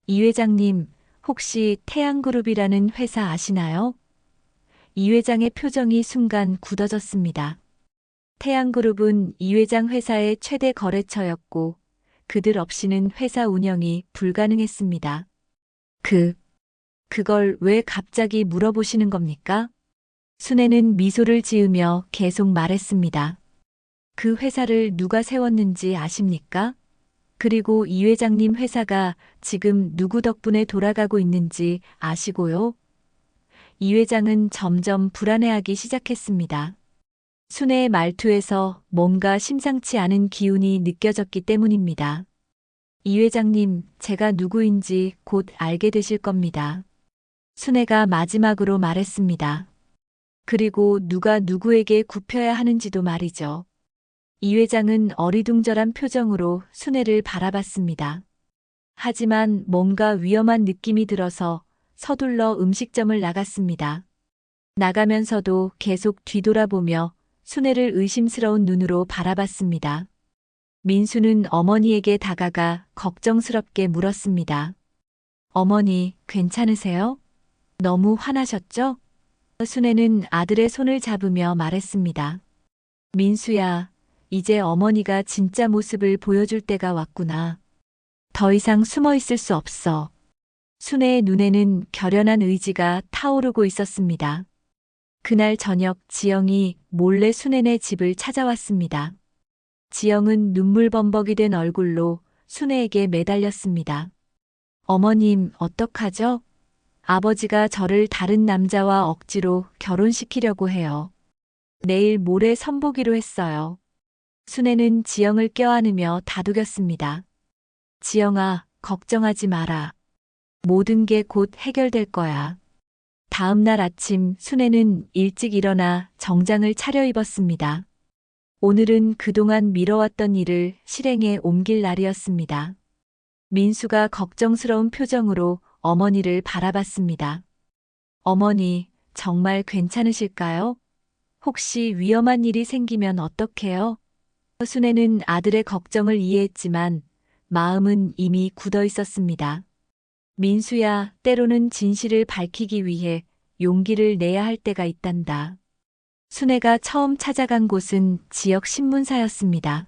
이 회장님, 혹시 태양그룹이라는 회사 아시나요? 이 회장의 표정이 순간 굳어졌습니다. 태양그룹은 이 회장 회사의 최대 거래처였고 그들 없이는 회사 운영이 불가능했습니다. 그걸 왜 갑자기 물어보시는 겁니까? 순애는 미소를 지으며 계속 말했습니다. 그 회사를 누가 세웠는지 아십니까? 그리고 이 회장님 회사가 지금 누구 덕분에 돌아가고 있는지 아시고요? 이 회장은 점점 불안해하기 시작했습니다. 순애의 말투에서 뭔가 심상치 않은 기운이 느껴졌기 때문입니다. 이 회장님, 제가 누구인지 곧 알게 되실 겁니다. 순애가 마지막으로 말했습니다. 그리고 누가 누구에게 굽혀야 하는지도 말이죠. 이 회장은 어리둥절한 표정으로 순애를 바라봤습니다. 하지만 뭔가 위험한 느낌이 들어서 서둘러 음식점을 나갔습니다. 나가면서도 계속 뒤돌아보며 순애를 의심스러운 눈으로 바라봤습니다. 민수는 어머니에게 다가가 걱정스럽게 물었습니다. 어머니, 괜찮으세요? 너무 화나셨죠? 순애는 아들의 손을 잡으며 말했습니다. 민수야, 이제 어머니가 진짜 모습을 보여줄 때가 왔구나. 더 이상 숨어 있을 수 없어. 순애의 눈에는 결연한 의지가 타오르고 있었습니다. 그날 저녁 지영이 몰래 순애네 집을 찾아왔습니다. 지영은 눈물범벅이 된 얼굴로 순애에게 매달렸습니다. 어머님, 어떡하죠? 아버지가 저를 다른 남자와 억지로 결혼시키려고 해요. 내일 모레 선보기로 했어요. 순애는 지영을 껴안으며 다독였습니다. 지영아, 걱정하지 마라. 모든 게 곧 해결될 거야. 다음 날 아침 순애는 일찍 일어나 정장을 차려입었습니다. 오늘은 그동안 미뤄왔던 일을 실행에 옮길 날이었습니다. 민수가 걱정스러운 표정으로 어머니를 바라봤습니다. 어머니, 정말 괜찮으실까요? 혹시 위험한 일이 생기면 어떡해요? 순애는 아들의 걱정을 이해했지만 마음은 이미 굳어 있었습니다. 민수야, 때로는 진실을 밝히기 위해 용기를 내야 할 때가 있단다. 순애가 처음 찾아간 곳은 지역 신문사였습니다.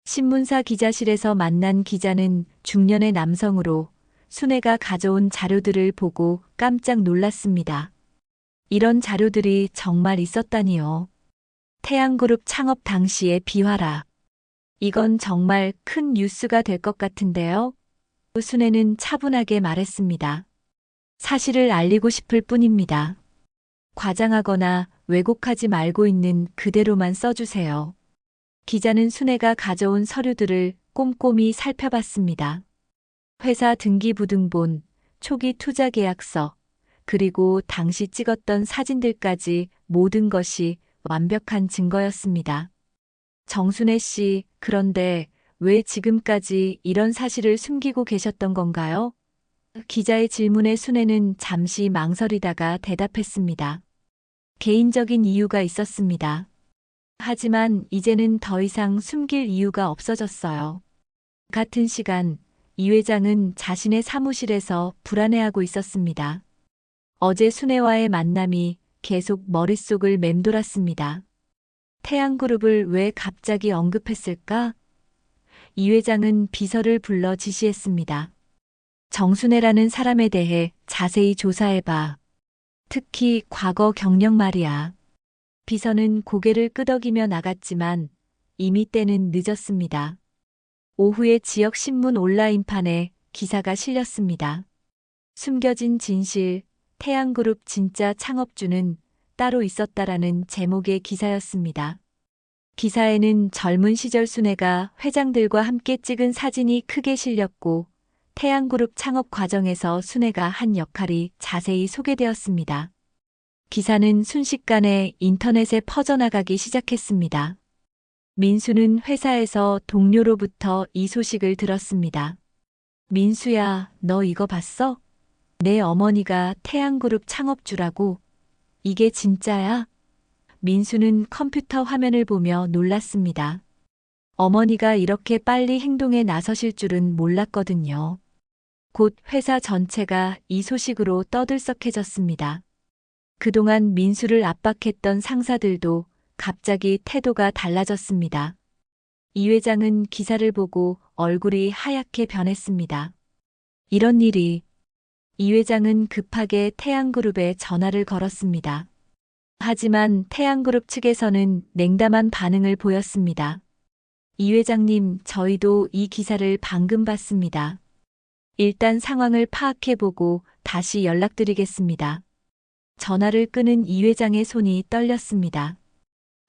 신문사 기자실에서 만난 기자는 중년의 남성으로 순애가 가져온 자료들을 보고 깜짝 놀랐습니다. 이런 자료들이 정말 있었다니요. 태양그룹 창업 당시의 비화라. 이건 정말 큰 뉴스가 될 것 같은데요. 순애는 차분하게 말했습니다. 사실을 알리고 싶을 뿐입니다. 과장하거나 왜곡하지 말고 있는 그대로만 써주세요. 기자는 순애가 가져온 서류들을 꼼꼼히 살펴봤습니다. 회사 등기부등본, 초기 투자 계약서, 그리고 당시 찍었던 사진들까지 모든 것이 완벽한 증거였습니다. 정순애 씨, 그런데 왜 지금까지 이런 사실을 숨기고 계셨던 건가요? 기자의 질문에 순애는 잠시 망설이다가 대답했습니다. 개인적인 이유가 있었습니다. 하지만 이제는 더 이상 숨길 이유가 없어졌어요. 같은 시간, 이 회장은 자신의 사무실에서 불안해하고 있었습니다. 어제 순애와의 만남이 계속 머릿속을 맴돌았습니다. 태양그룹을 왜 갑자기 언급했을까? 이 회장은 비서를 불러 지시했습니다. 정순애라는 사람에 대해 자세히 조사해봐. 특히 과거 경력 말이야. 비서는 고개를 끄덕이며 나갔지만 이미 때는 늦었습니다. 오후에 지역 신문 온라인판에 기사가 실렸습니다. 숨겨진 진실, 태양그룹 진짜 창업주는 따로 있었다라는 제목의 기사였습니다. 기사에는 젊은 시절 순애가 회장들과 함께 찍은 사진이 크게 실렸고 태양그룹 창업 과정에서 순애가 한 역할이 자세히 소개되었습니다. 기사는 순식간에 인터넷에 퍼져나가기 시작했습니다. 민수는 회사에서 동료로부터 이 소식을 들었습니다. 민수야, 너 이거 봤어? 내 어머니가 태양그룹 창업주라고. 이게 진짜야? 민수는 컴퓨터 화면을 보며 놀랐습니다. 어머니가 이렇게 빨리 행동에 나서실 줄은 몰랐거든요. 곧 회사 전체가 이 소식으로 떠들썩해졌습니다. 그동안 민수를 압박했던 상사들도 갑자기 태도가 달라졌습니다. 이 회장은 기사를 보고 얼굴이 하얗게 변했습니다. 이런 일이. 이 회장은 급하게 태양그룹에 전화를 걸었습니다. 하지만 태양그룹 측에서는 냉담한 반응을 보였습니다. 이 회장님, 저희도 이 기사를 방금 봤습니다. 일단 상황을 파악해보고 다시 연락드리겠습니다. 전화를 끊은 이 회장의 손이 떨렸습니다.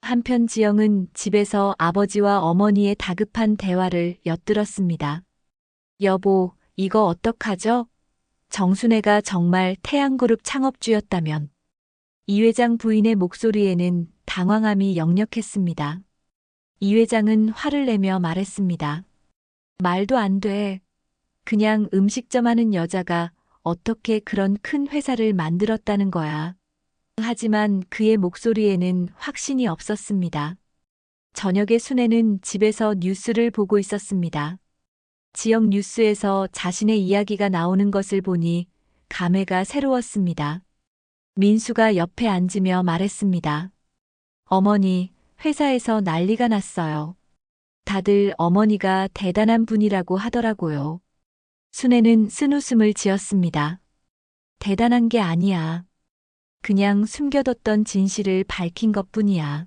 한편 지영은 집에서 아버지와 어머니의 다급한 대화를 엿들었습니다. 여보, 이거 어떡하죠? 정순애가 정말 태양그룹 창업주였다면. 이 회장 부인의 목소리에는 당황함이 역력했습니다. 이 회장은 화를 내며 말했습니다. 말도 안 돼. 그냥 음식점 하는 여자가 어떻게 그런 큰 회사를 만들었다는 거야. 하지만 그의 목소리에는 확신이 없었습니다. 저녁에 순애는 집에서 뉴스를 보고 있었습니다. 지역 뉴스에서 자신의 이야기가 나오는 것을 보니 감회가 새로웠습니다. 민수가 옆에 앉으며 말했습니다. 어머니, 회사에서 난리가 났어요. 다들 어머니가 대단한 분이라고 하더라고요. 순애는 쓴웃음을 지었습니다. 대단한 게 아니야. 그냥 숨겨뒀던 진실을 밝힌 것뿐이야.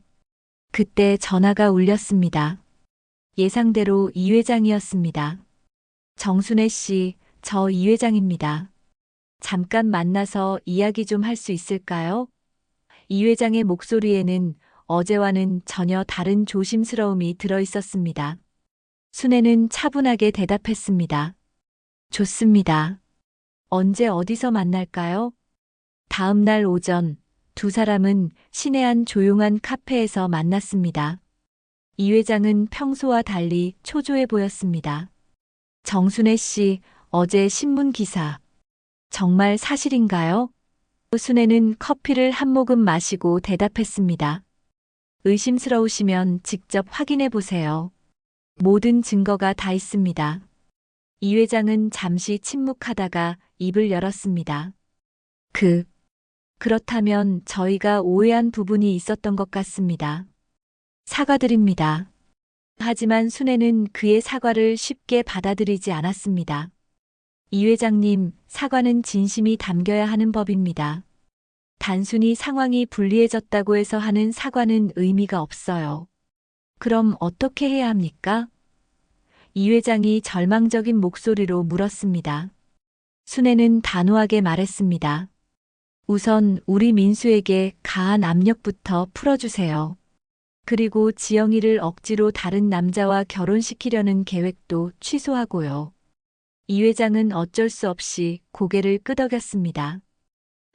그때 전화가 울렸습니다. 예상대로 이 회장이었습니다. 정순애 씨, 저 이 회장입니다. 잠깐 만나서 이야기 좀 할 수 있을까요? 이 회장의 목소리에는 어제와는 전혀 다른 조심스러움이 들어 있었습니다. 순애는 차분하게 대답했습니다. 좋습니다. 언제 어디서 만날까요? 다음 날 오전 두 사람은 시내 한 조용한 카페에서 만났습니다. 이 회장은 평소와 달리 초조해 보였습니다. 정순애 씨, 어제 신문 기사. 정말 사실인가요? 순애는 커피를 한 모금 마시고 대답했습니다. 의심스러우시면 직접 확인해 보세요. 모든 증거가 다 있습니다. 이 회장은 잠시 침묵하다가 입을 열었습니다. 그렇다면 저희가 오해한 부분이 있었던 것 같습니다. 사과드립니다. 하지만 순애는 그의 사과를 쉽게 받아들이지 않았습니다. 이 회장님, 사과는 진심이 담겨야 하는 법입니다. 단순히 상황이 불리해졌다고 해서 하는 사과는 의미가 없어요. 그럼 어떻게 해야 합니까? 이 회장이 절망적인 목소리로 물었습니다. 순애는 단호하게 말했습니다. 우선 우리 민수에게 가한 압력부터 풀어주세요. 그리고 지영이를 억지로 다른 남자와 결혼시키려는 계획도 취소하고요. 이 회장은 어쩔 수 없이 고개를 끄덕였습니다.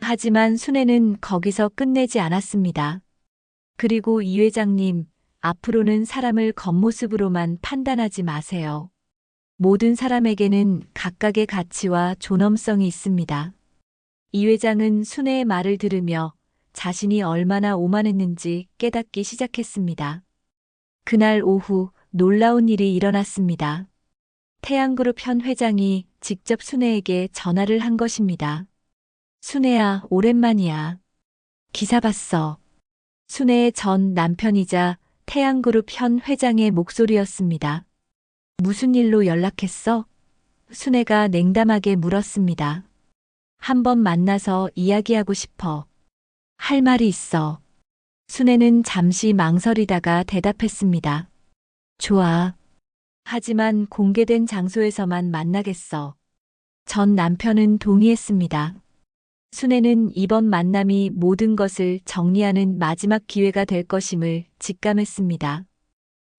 하지만 순애는 거기서 끝내지 않았습니다. 그리고 이 회장님, 앞으로는 사람을 겉모습으로만 판단하지 마세요. 모든 사람에게는 각각의 가치와 존엄성이 있습니다. 이 회장은 순애의 말을 들으며 자신이 얼마나 오만했는지 깨닫기 시작했습니다. 그날 오후 놀라운 일이 일어났습니다. 태양그룹 현 회장이 직접 순애에게 전화를 한 것입니다. 순애야, 오랜만이야. 기사 봤어. 순애의 전 남편이자 태양그룹 현 회장의 목소리였습니다. 무슨 일로 연락했어? 순애가 냉담하게 물었습니다. 한번 만나서 이야기하고 싶어. 할 말이 있어. 순애는 잠시 망설이다가 대답했습니다. 좋아. 하지만 공개된 장소에서만 만나겠어. 전 남편은 동의했습니다. 순애는 이번 만남이 모든 것을 정리하는 마지막 기회가 될 것임을 직감했습니다.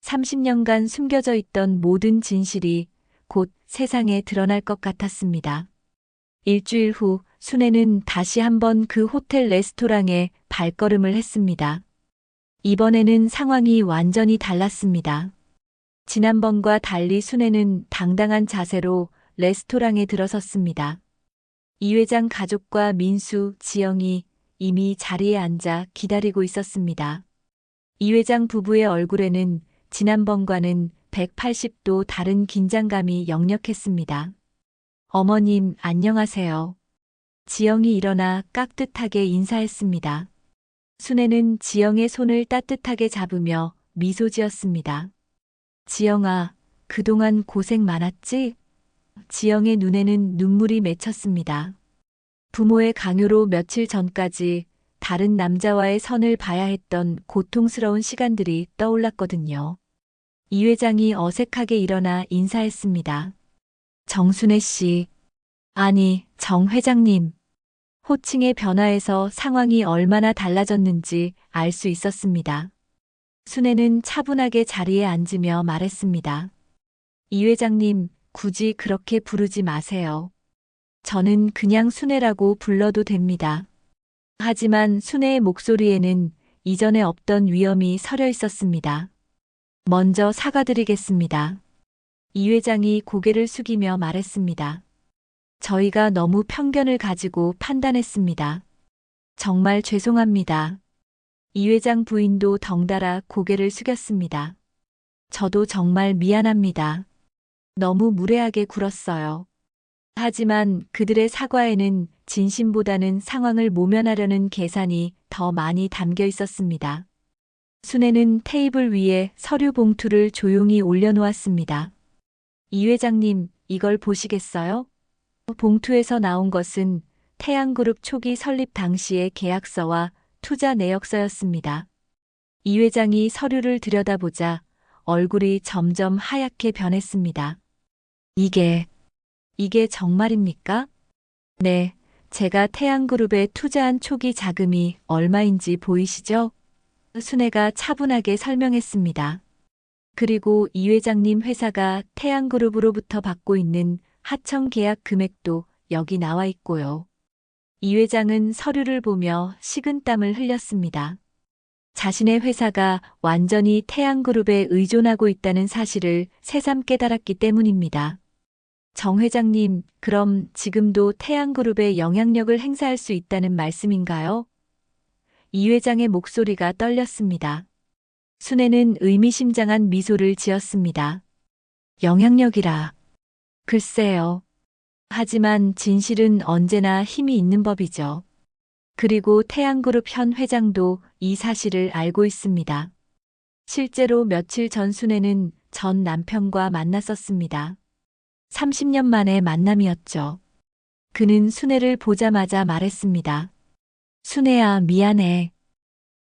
30년간 숨겨져 있던 모든 진실이 곧 세상에 드러날 것 같았습니다. 일주일 후 순애는 다시 한번 그 호텔 레스토랑에 발걸음을 했습니다. 이번에는 상황이 완전히 달랐습니다. 지난번과 달리 순애는 당당한 자세로 레스토랑에 들어섰습니다. 이 회장 가족과 민수, 지영이 이미 자리에 앉아 기다리고 있었습니다. 이 회장 부부의 얼굴에는 지난번과는 180도 다른 긴장감이 역력했습니다. 어머님, 안녕하세요. 지영이 일어나 깍듯하게 인사했습니다. 순애는 지영의 손을 따뜻하게 잡으며 미소 지었습니다. 지영아, 그동안 고생 많았지? 지영의 눈에는 눈물이 맺혔습니다. 부모의 강요로 며칠 전까지 다른 남자와의 선을 봐야 했던 고통스러운 시간들이 떠올랐거든요. 이 회장이 어색하게 일어나 인사했습니다. 정순애 씨. 아니, 정 회장님. 호칭의 변화에서 상황이 얼마나 달라졌는지 알 수 있었습니다. 순애는 차분하게 자리에 앉으며 말했습니다. 이 회장님, 굳이 그렇게 부르지 마세요. 저는 그냥 순애라고 불러도 됩니다. 하지만 순애의 목소리에는 이전에 없던 위엄이 서려 있었습니다. 먼저 사과드리겠습니다. 이 회장이 고개를 숙이며 말했습니다. 저희가 너무 편견을 가지고 판단했습니다. 정말 죄송합니다. 이 회장 부인도 덩달아 고개를 숙였습니다. 저도 정말 미안합니다. 너무 무례하게 굴었어요. 하지만 그들의 사과에는 진심보다는 상황을 모면하려는 계산이 더 많이 담겨 있었습니다. 순애는 테이블 위에 서류 봉투를 조용히 올려놓았습니다. 이 회장님, 이걸 보시겠어요? 봉투에서 나온 것은 태양그룹 초기 설립 당시의 계약서와 투자 내역서였습니다. 이 회장이 서류를 들여다보자 얼굴이 점점 하얗게 변했습니다. 이게 정말입니까? 네, 제가 태양그룹에 투자한 초기 자금이 얼마인지 보이시죠? 순애가 차분하게 설명했습니다. 그리고 이 회장님 회사가 태양그룹으로부터 받고 있는 하청 계약 금액도 여기 나와 있고요. 이 회장은 서류를 보며 식은땀을 흘렸습니다. 자신의 회사가 완전히 태양그룹에 의존하고 있다는 사실을 새삼 깨달았기 때문입니다. 정 회장님, 그럼 지금도 태양그룹에 영향력을 행사할 수 있다는 말씀인가요? 이 회장의 목소리가 떨렸습니다. 순애는 의미심장한 미소를 지었습니다. 영향력이라. 글쎄요. 하지만 진실은 언제나 힘이 있는 법이죠. 그리고 태양그룹 현 회장도 이 사실을 알고 있습니다. 실제로 며칠 전 순애는 전 남편과 만났었습니다. 30년 만의 만남이었죠. 그는 순애를 보자마자 말했습니다. 순애야, 미안해.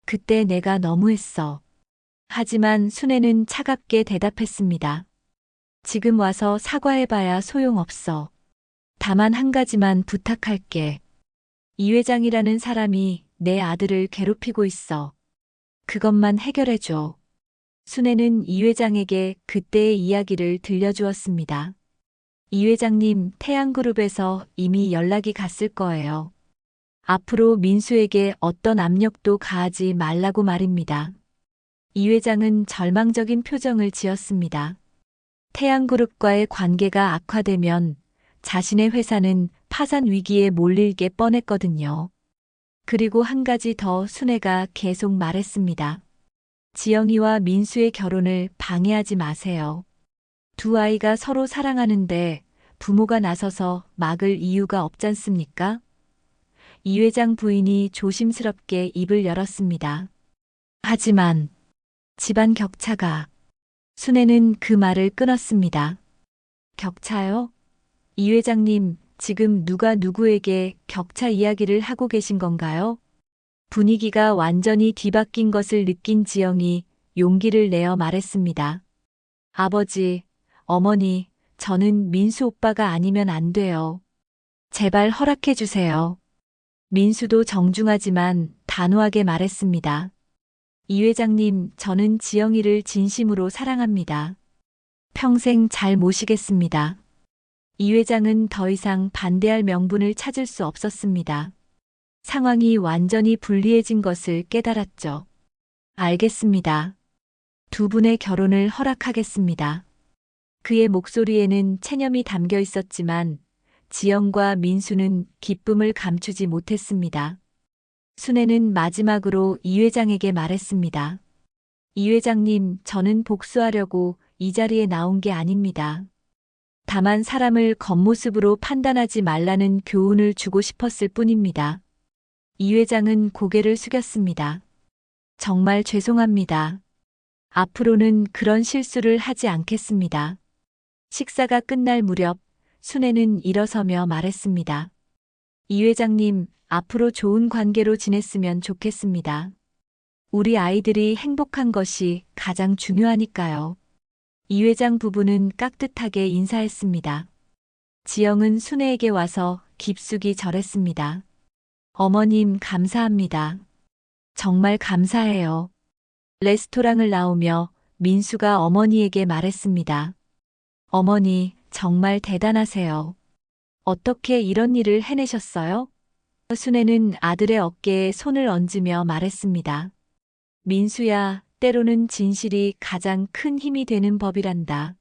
그때 내가 너무했어. 하지만 순애는 차갑게 대답했습니다. 지금 와서 사과해봐야 소용없어. 다만 한 가지만 부탁할게. 이 회장이라는 사람이 내 아들을 괴롭히고 있어. 그것만 해결해줘. 순애는 이 회장에게 그때의 이야기를 들려주었습니다. 이 회장님, 태양그룹에서 이미 연락이 갔을 거예요. 앞으로 민수에게 어떤 압력도 가하지 말라고 말입니다. 이 회장은 절망적인 표정을 지었습니다. 태양그룹과의 관계가 악화되면 자신의 회사는 파산 위기에 몰릴 게 뻔했거든요. 그리고 한 가지 더 순애가 계속 말했습니다. 지영이와 민수의 결혼을 방해하지 마세요. 두 아이가 서로 사랑하는데 부모가 나서서 막을 이유가 없잖습니까? 이 회장 부인이 조심스럽게 입을 열었습니다. 하지만 집안 격차가. 순애는 그 말을 끊었습니다. 격차요? 이 회장님, 지금 누가 누구에게 격차 이야기를 하고 계신 건가요? 분위기가 완전히 뒤바뀐 것을 느낀 지영이 용기를 내어 말했습니다. 아버지, 어머니, 저는 민수 오빠가 아니면 안 돼요. 제발 허락해 주세요. 민수도 정중하지만 단호하게 말했습니다. 이 회장님, 저는 지영이를 진심으로 사랑합니다. 평생 잘 모시겠습니다. 이 회장은 더 이상 반대할 명분을 찾을 수 없었습니다. 상황이 완전히 불리해진 것을 깨달았죠. 알겠습니다. 두 분의 결혼을 허락하겠습니다. 그의 목소리에는 체념이 담겨 있었지만 지영과 민수는 기쁨을 감추지 못했습니다. 순애는 마지막으로 이 회장에게 말했습니다. 이 회장님, 저는 복수하려고 이 자리에 나온 게 아닙니다. 다만 사람을 겉모습으로 판단하지 말라는 교훈을 주고 싶었을 뿐입니다. 이 회장은 고개를 숙였습니다. 정말 죄송합니다. 앞으로는 그런 실수를 하지 않겠습니다. 식사가 끝날 무렵 순애는 일어서며 말했습니다. 이 회장님, 앞으로 좋은 관계로 지냈으면 좋겠습니다. 우리 아이들이 행복한 것이 가장 중요하니까요. 이 회장 부부는 깍듯하게 인사했습니다. 지영은 순애에게 와서 깊숙이 절했습니다. 어머님 감사합니다. 정말 감사해요. 레스토랑을 나오며 민수가 어머니에게 말했습니다. 어머니, 정말 대단하세요. 어떻게 이런 일을 해내셨어요? 순애는 아들의 어깨에 손을 얹으며 말했습니다. 민수야, 때로는 진실이 가장 큰 힘이 되는 법이란다.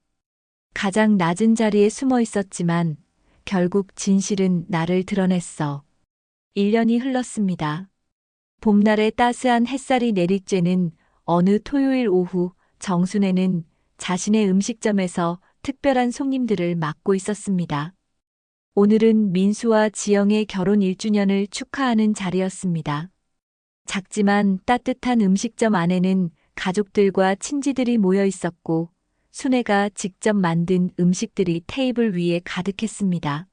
가장 낮은 자리에 숨어 있었지만 결국 진실은 나를 드러냈어. 1년이 흘렀습니다. 봄날의 따스한 햇살이 내리쬐는 어느 토요일 오후, 정순애는 자신의 음식점에서 특별한 손님들을 맡고 있었습니다. 오늘은 민수와 지영의 결혼 1주년을 축하하는 자리였습니다. 작지만 따뜻한 음식점 안에는 가족들과 친지들이 모여 있었고 순애가 직접 만든 음식들이 테이블 위에 가득했습니다.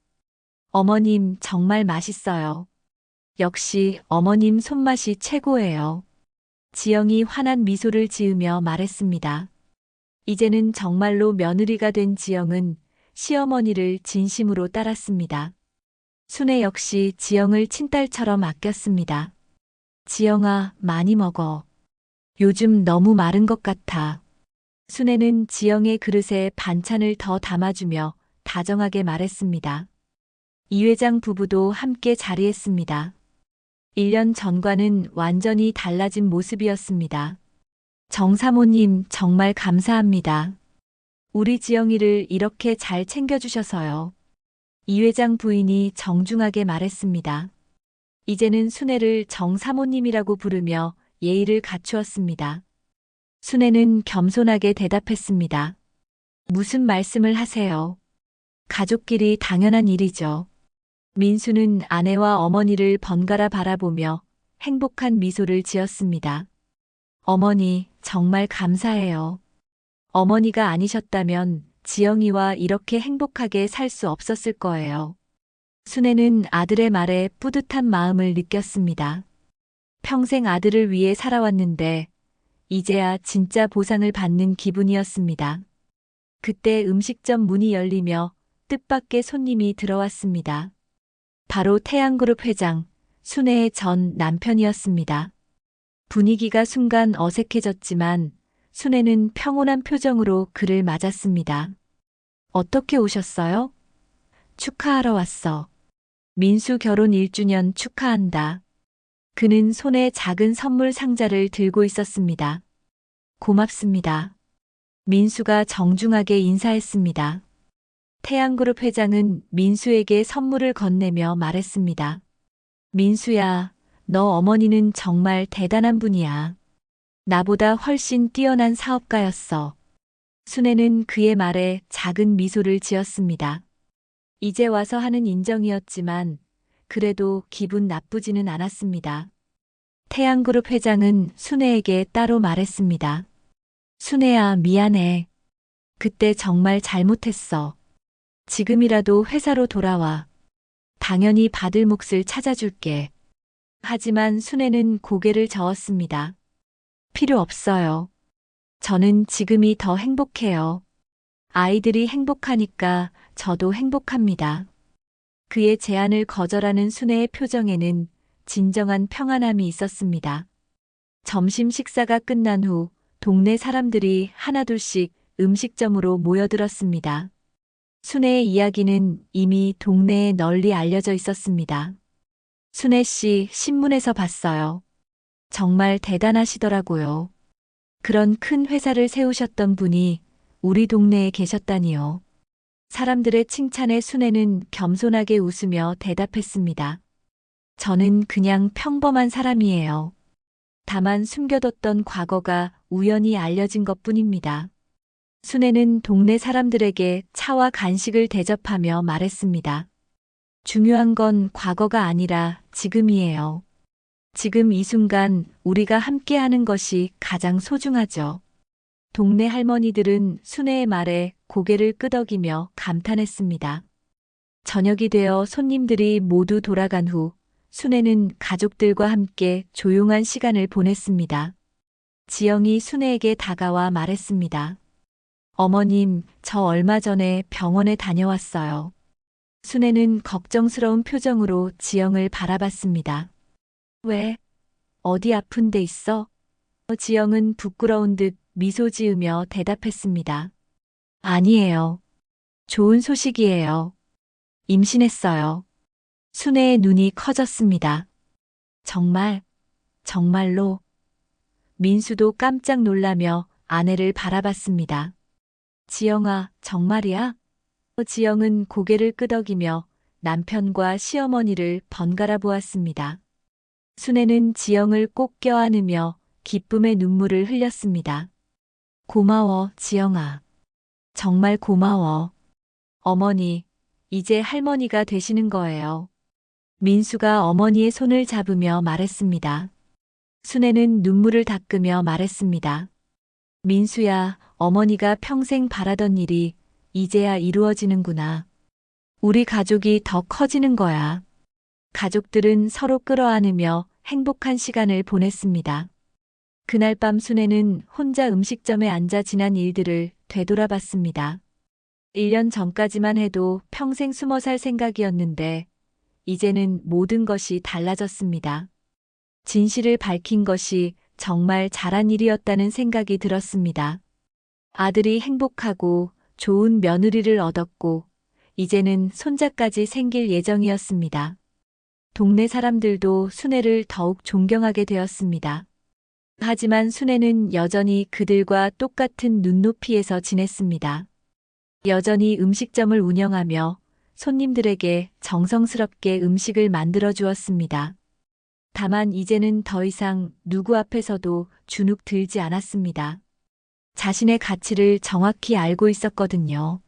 어머님 정말 맛있어요. 역시 어머님 손맛이 최고예요. 지영이 환한 미소를 지으며 말했습니다. 이제는 정말로 며느리가 된 지영은 시어머니를 진심으로 따랐습니다. 순애 역시 지영을 친딸처럼 아꼈습니다. 지영아, 많이 먹어. 요즘 너무 마른 것 같아. 순애는 지영의 그릇에 반찬을 더 담아주며 다정하게 말했습니다. 이 회장 부부도 함께 자리했습니다. 1년 전과는 완전히 달라진 모습이었습니다. 정 사모님 정말 감사합니다. 우리 지영이를 이렇게 잘 챙겨주셔서요. 이 회장 부인이 정중하게 말했습니다. 이제는 순애를 정 사모님이라고 부르며 예의를 갖추었습니다. 순애는 겸손하게 대답했습니다. 무슨 말씀을 하세요? 가족끼리 당연한 일이죠. 민수는 아내와 어머니를 번갈아 바라보며 행복한 미소를 지었습니다. 어머니, 정말 감사해요. 어머니가 아니셨다면 지영이와 이렇게 행복하게 살 수 없었을 거예요. 순애는 아들의 말에 뿌듯한 마음을 느꼈습니다. 평생 아들을 위해 살아왔는데 이제야 진짜 보상을 받는 기분이었습니다. 그때 음식점 문이 열리며 뜻밖의 손님이 들어왔습니다. 바로 태양그룹 회장, 순애의 전 남편이었습니다. 분위기가 순간 어색해졌지만 순애는 평온한 표정으로 그를 맞았습니다. 어떻게 오셨어요? 축하하러 왔어. 민수 결혼 1주년 축하한다. 그는 손에 작은 선물 상자를 들고 있었습니다. 고맙습니다. 민수가 정중하게 인사했습니다. 태양그룹 회장은 민수에게 선물을 건네며 말했습니다. 민수야, 너 어머니는 정말 대단한 분이야. 나보다 훨씬 뛰어난 사업가였어. 순애는 그의 말에 작은 미소를 지었습니다. 이제 와서 하는 인정이었지만 그래도 기분 나쁘지는 않았습니다. 태양그룹 회장은 순애에게 따로 말했습니다. 순애야, 미안해. 그때 정말 잘못했어. 지금이라도 회사로 돌아와. 당연히 받을 몫을 찾아줄게. 하지만 순애는 고개를 저었습니다. 필요 없어요. 저는 지금이 더 행복해요. 아이들이 행복하니까 저도 행복합니다. 그의 제안을 거절하는 순애의 표정에는 진정한 평안함이 있었습니다. 점심 식사가 끝난 후 동네 사람들이 하나둘씩 음식점으로 모여들었습니다. 순애의 이야기는 이미 동네에 널리 알려져 있었습니다. 순애 씨, 신문에서 봤어요. 정말 대단하시더라고요. 그런 큰 회사를 세우셨던 분이 우리 동네에 계셨다니요. 사람들의 칭찬에 순애는 겸손하게 웃으며 대답했습니다. 저는 그냥 평범한 사람이에요. 다만 숨겨뒀던 과거가 우연히 알려진 것뿐입니다. 순애는 동네 사람들에게 차와 간식을 대접하며 말했습니다. 중요한 건 과거가 아니라 지금이에요. 지금 이 순간 우리가 함께하는 것이 가장 소중하죠. 동네 할머니들은 순애의 말에 고개를 끄덕이며 감탄했습니다. 저녁이 되어 손님들이 모두 돌아간 후 순애는 가족들과 함께 조용한 시간을 보냈습니다. 지영이 순애에게 다가와 말했습니다. 어머님, 저 얼마 전에 병원에 다녀왔어요. 순애는 걱정스러운 표정으로 지영을 바라봤습니다. 왜? 어디 아픈 데 있어? 지영은 부끄러운 듯 미소 지으며 대답했습니다. 아니에요. 좋은 소식이에요. 임신했어요. 순애의 눈이 커졌습니다. 정말, 정말로. 민수도 깜짝 놀라며 아내를 바라봤습니다. 지영아, 정말이야? 지영은 고개를 끄덕이며 남편과 시어머니를 번갈아 보았습니다. 순애는 지영을 꼭 껴안으며 기쁨의 눈물을 흘렸습니다. 고마워, 지영아. 정말 고마워. 어머니, 이제 할머니가 되시는 거예요. 민수가 어머니의 손을 잡으며 말했습니다. 순애는 눈물을 닦으며 말했습니다. 민수야, 어머니가 평생 바라던 일이 이제야 이루어지는구나. 우리 가족이 더 커지는 거야. 가족들은 서로 끌어안으며 행복한 시간을 보냈습니다. 그날 밤 순애는 혼자 음식점에 앉아 지난 일들을 되돌아봤습니다. 1년 전까지만 해도 평생 숨어 살 생각이었는데 이제는 모든 것이 달라졌습니다. 진실을 밝힌 것이 정말 잘한 일이었다는 생각이 들었습니다. 아들이 행복하고 좋은 며느리를 얻었고 이제는 손자까지 생길 예정이었습니다. 동네 사람들도 순애를 더욱 존경하게 되었습니다. 하지만 순애는 여전히 그들과 똑같은 눈높이에서 지냈습니다. 여전히 음식점을 운영하며 손님들에게 정성스럽게 음식을 만들어 주었습니다. 다만 이제는 더 이상 누구 앞에서도 주눅 들지 않았습니다. 자신의 가치를 정확히 알고 있었거든요.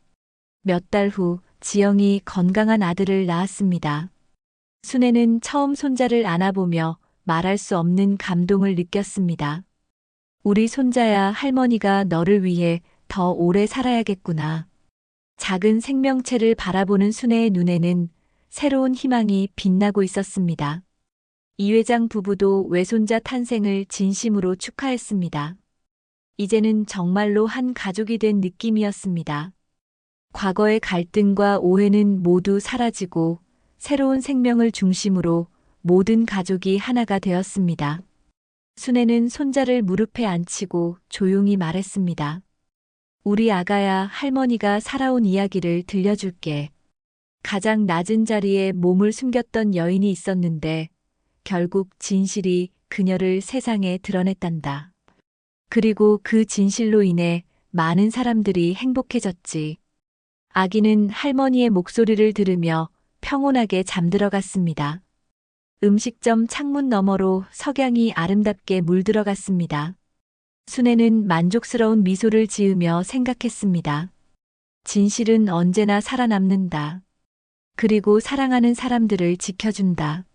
몇 달 후 지영이 건강한 아들을 낳았습니다. 순애는 처음 손자를 안아보며 말할 수 없는 감동을 느꼈습니다. 우리 손자야, 할머니가 너를 위해 더 오래 살아야겠구나. 작은 생명체를 바라보는 순애의 눈에는 새로운 희망이 빛나고 있었습니다. 이 회장 부부도 외손자 탄생을 진심으로 축하했습니다. 이제는 정말로 한 가족이 된 느낌이었습니다. 과거의 갈등과 오해는 모두 사라지고 새로운 생명을 중심으로 모든 가족이 하나가 되었습니다. 순애는 손자를 무릎에 앉히고 조용히 말했습니다. 우리 아가야, 할머니가 살아온 이야기를 들려줄게. 가장 낮은 자리에 몸을 숨겼던 여인이 있었는데 결국 진실이 그녀를 세상에 드러냈단다. 그리고 그 진실로 인해 많은 사람들이 행복해졌지. 아기는 할머니의 목소리를 들으며 평온하게 잠들어갔습니다. 음식점 창문 너머로 석양이 아름답게 물들어갔습니다. 순애는 만족스러운 미소를 지으며 생각했습니다. 진실은 언제나 살아남는다. 그리고 사랑하는 사람들을 지켜준다.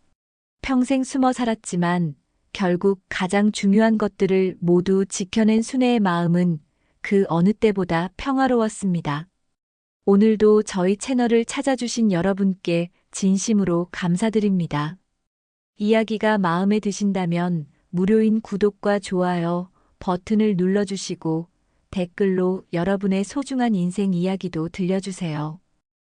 평생 숨어 살았지만 결국 가장 중요한 것들을 모두 지켜낸 순애의 마음은 그 어느 때보다 평화로웠습니다. 오늘도 저희 채널을 찾아주신 여러분께 진심으로 감사드립니다. 이야기가 마음에 드신다면 무료인 구독과 좋아요 버튼을 눌러주시고 댓글로 여러분의 소중한 인생 이야기도 들려주세요.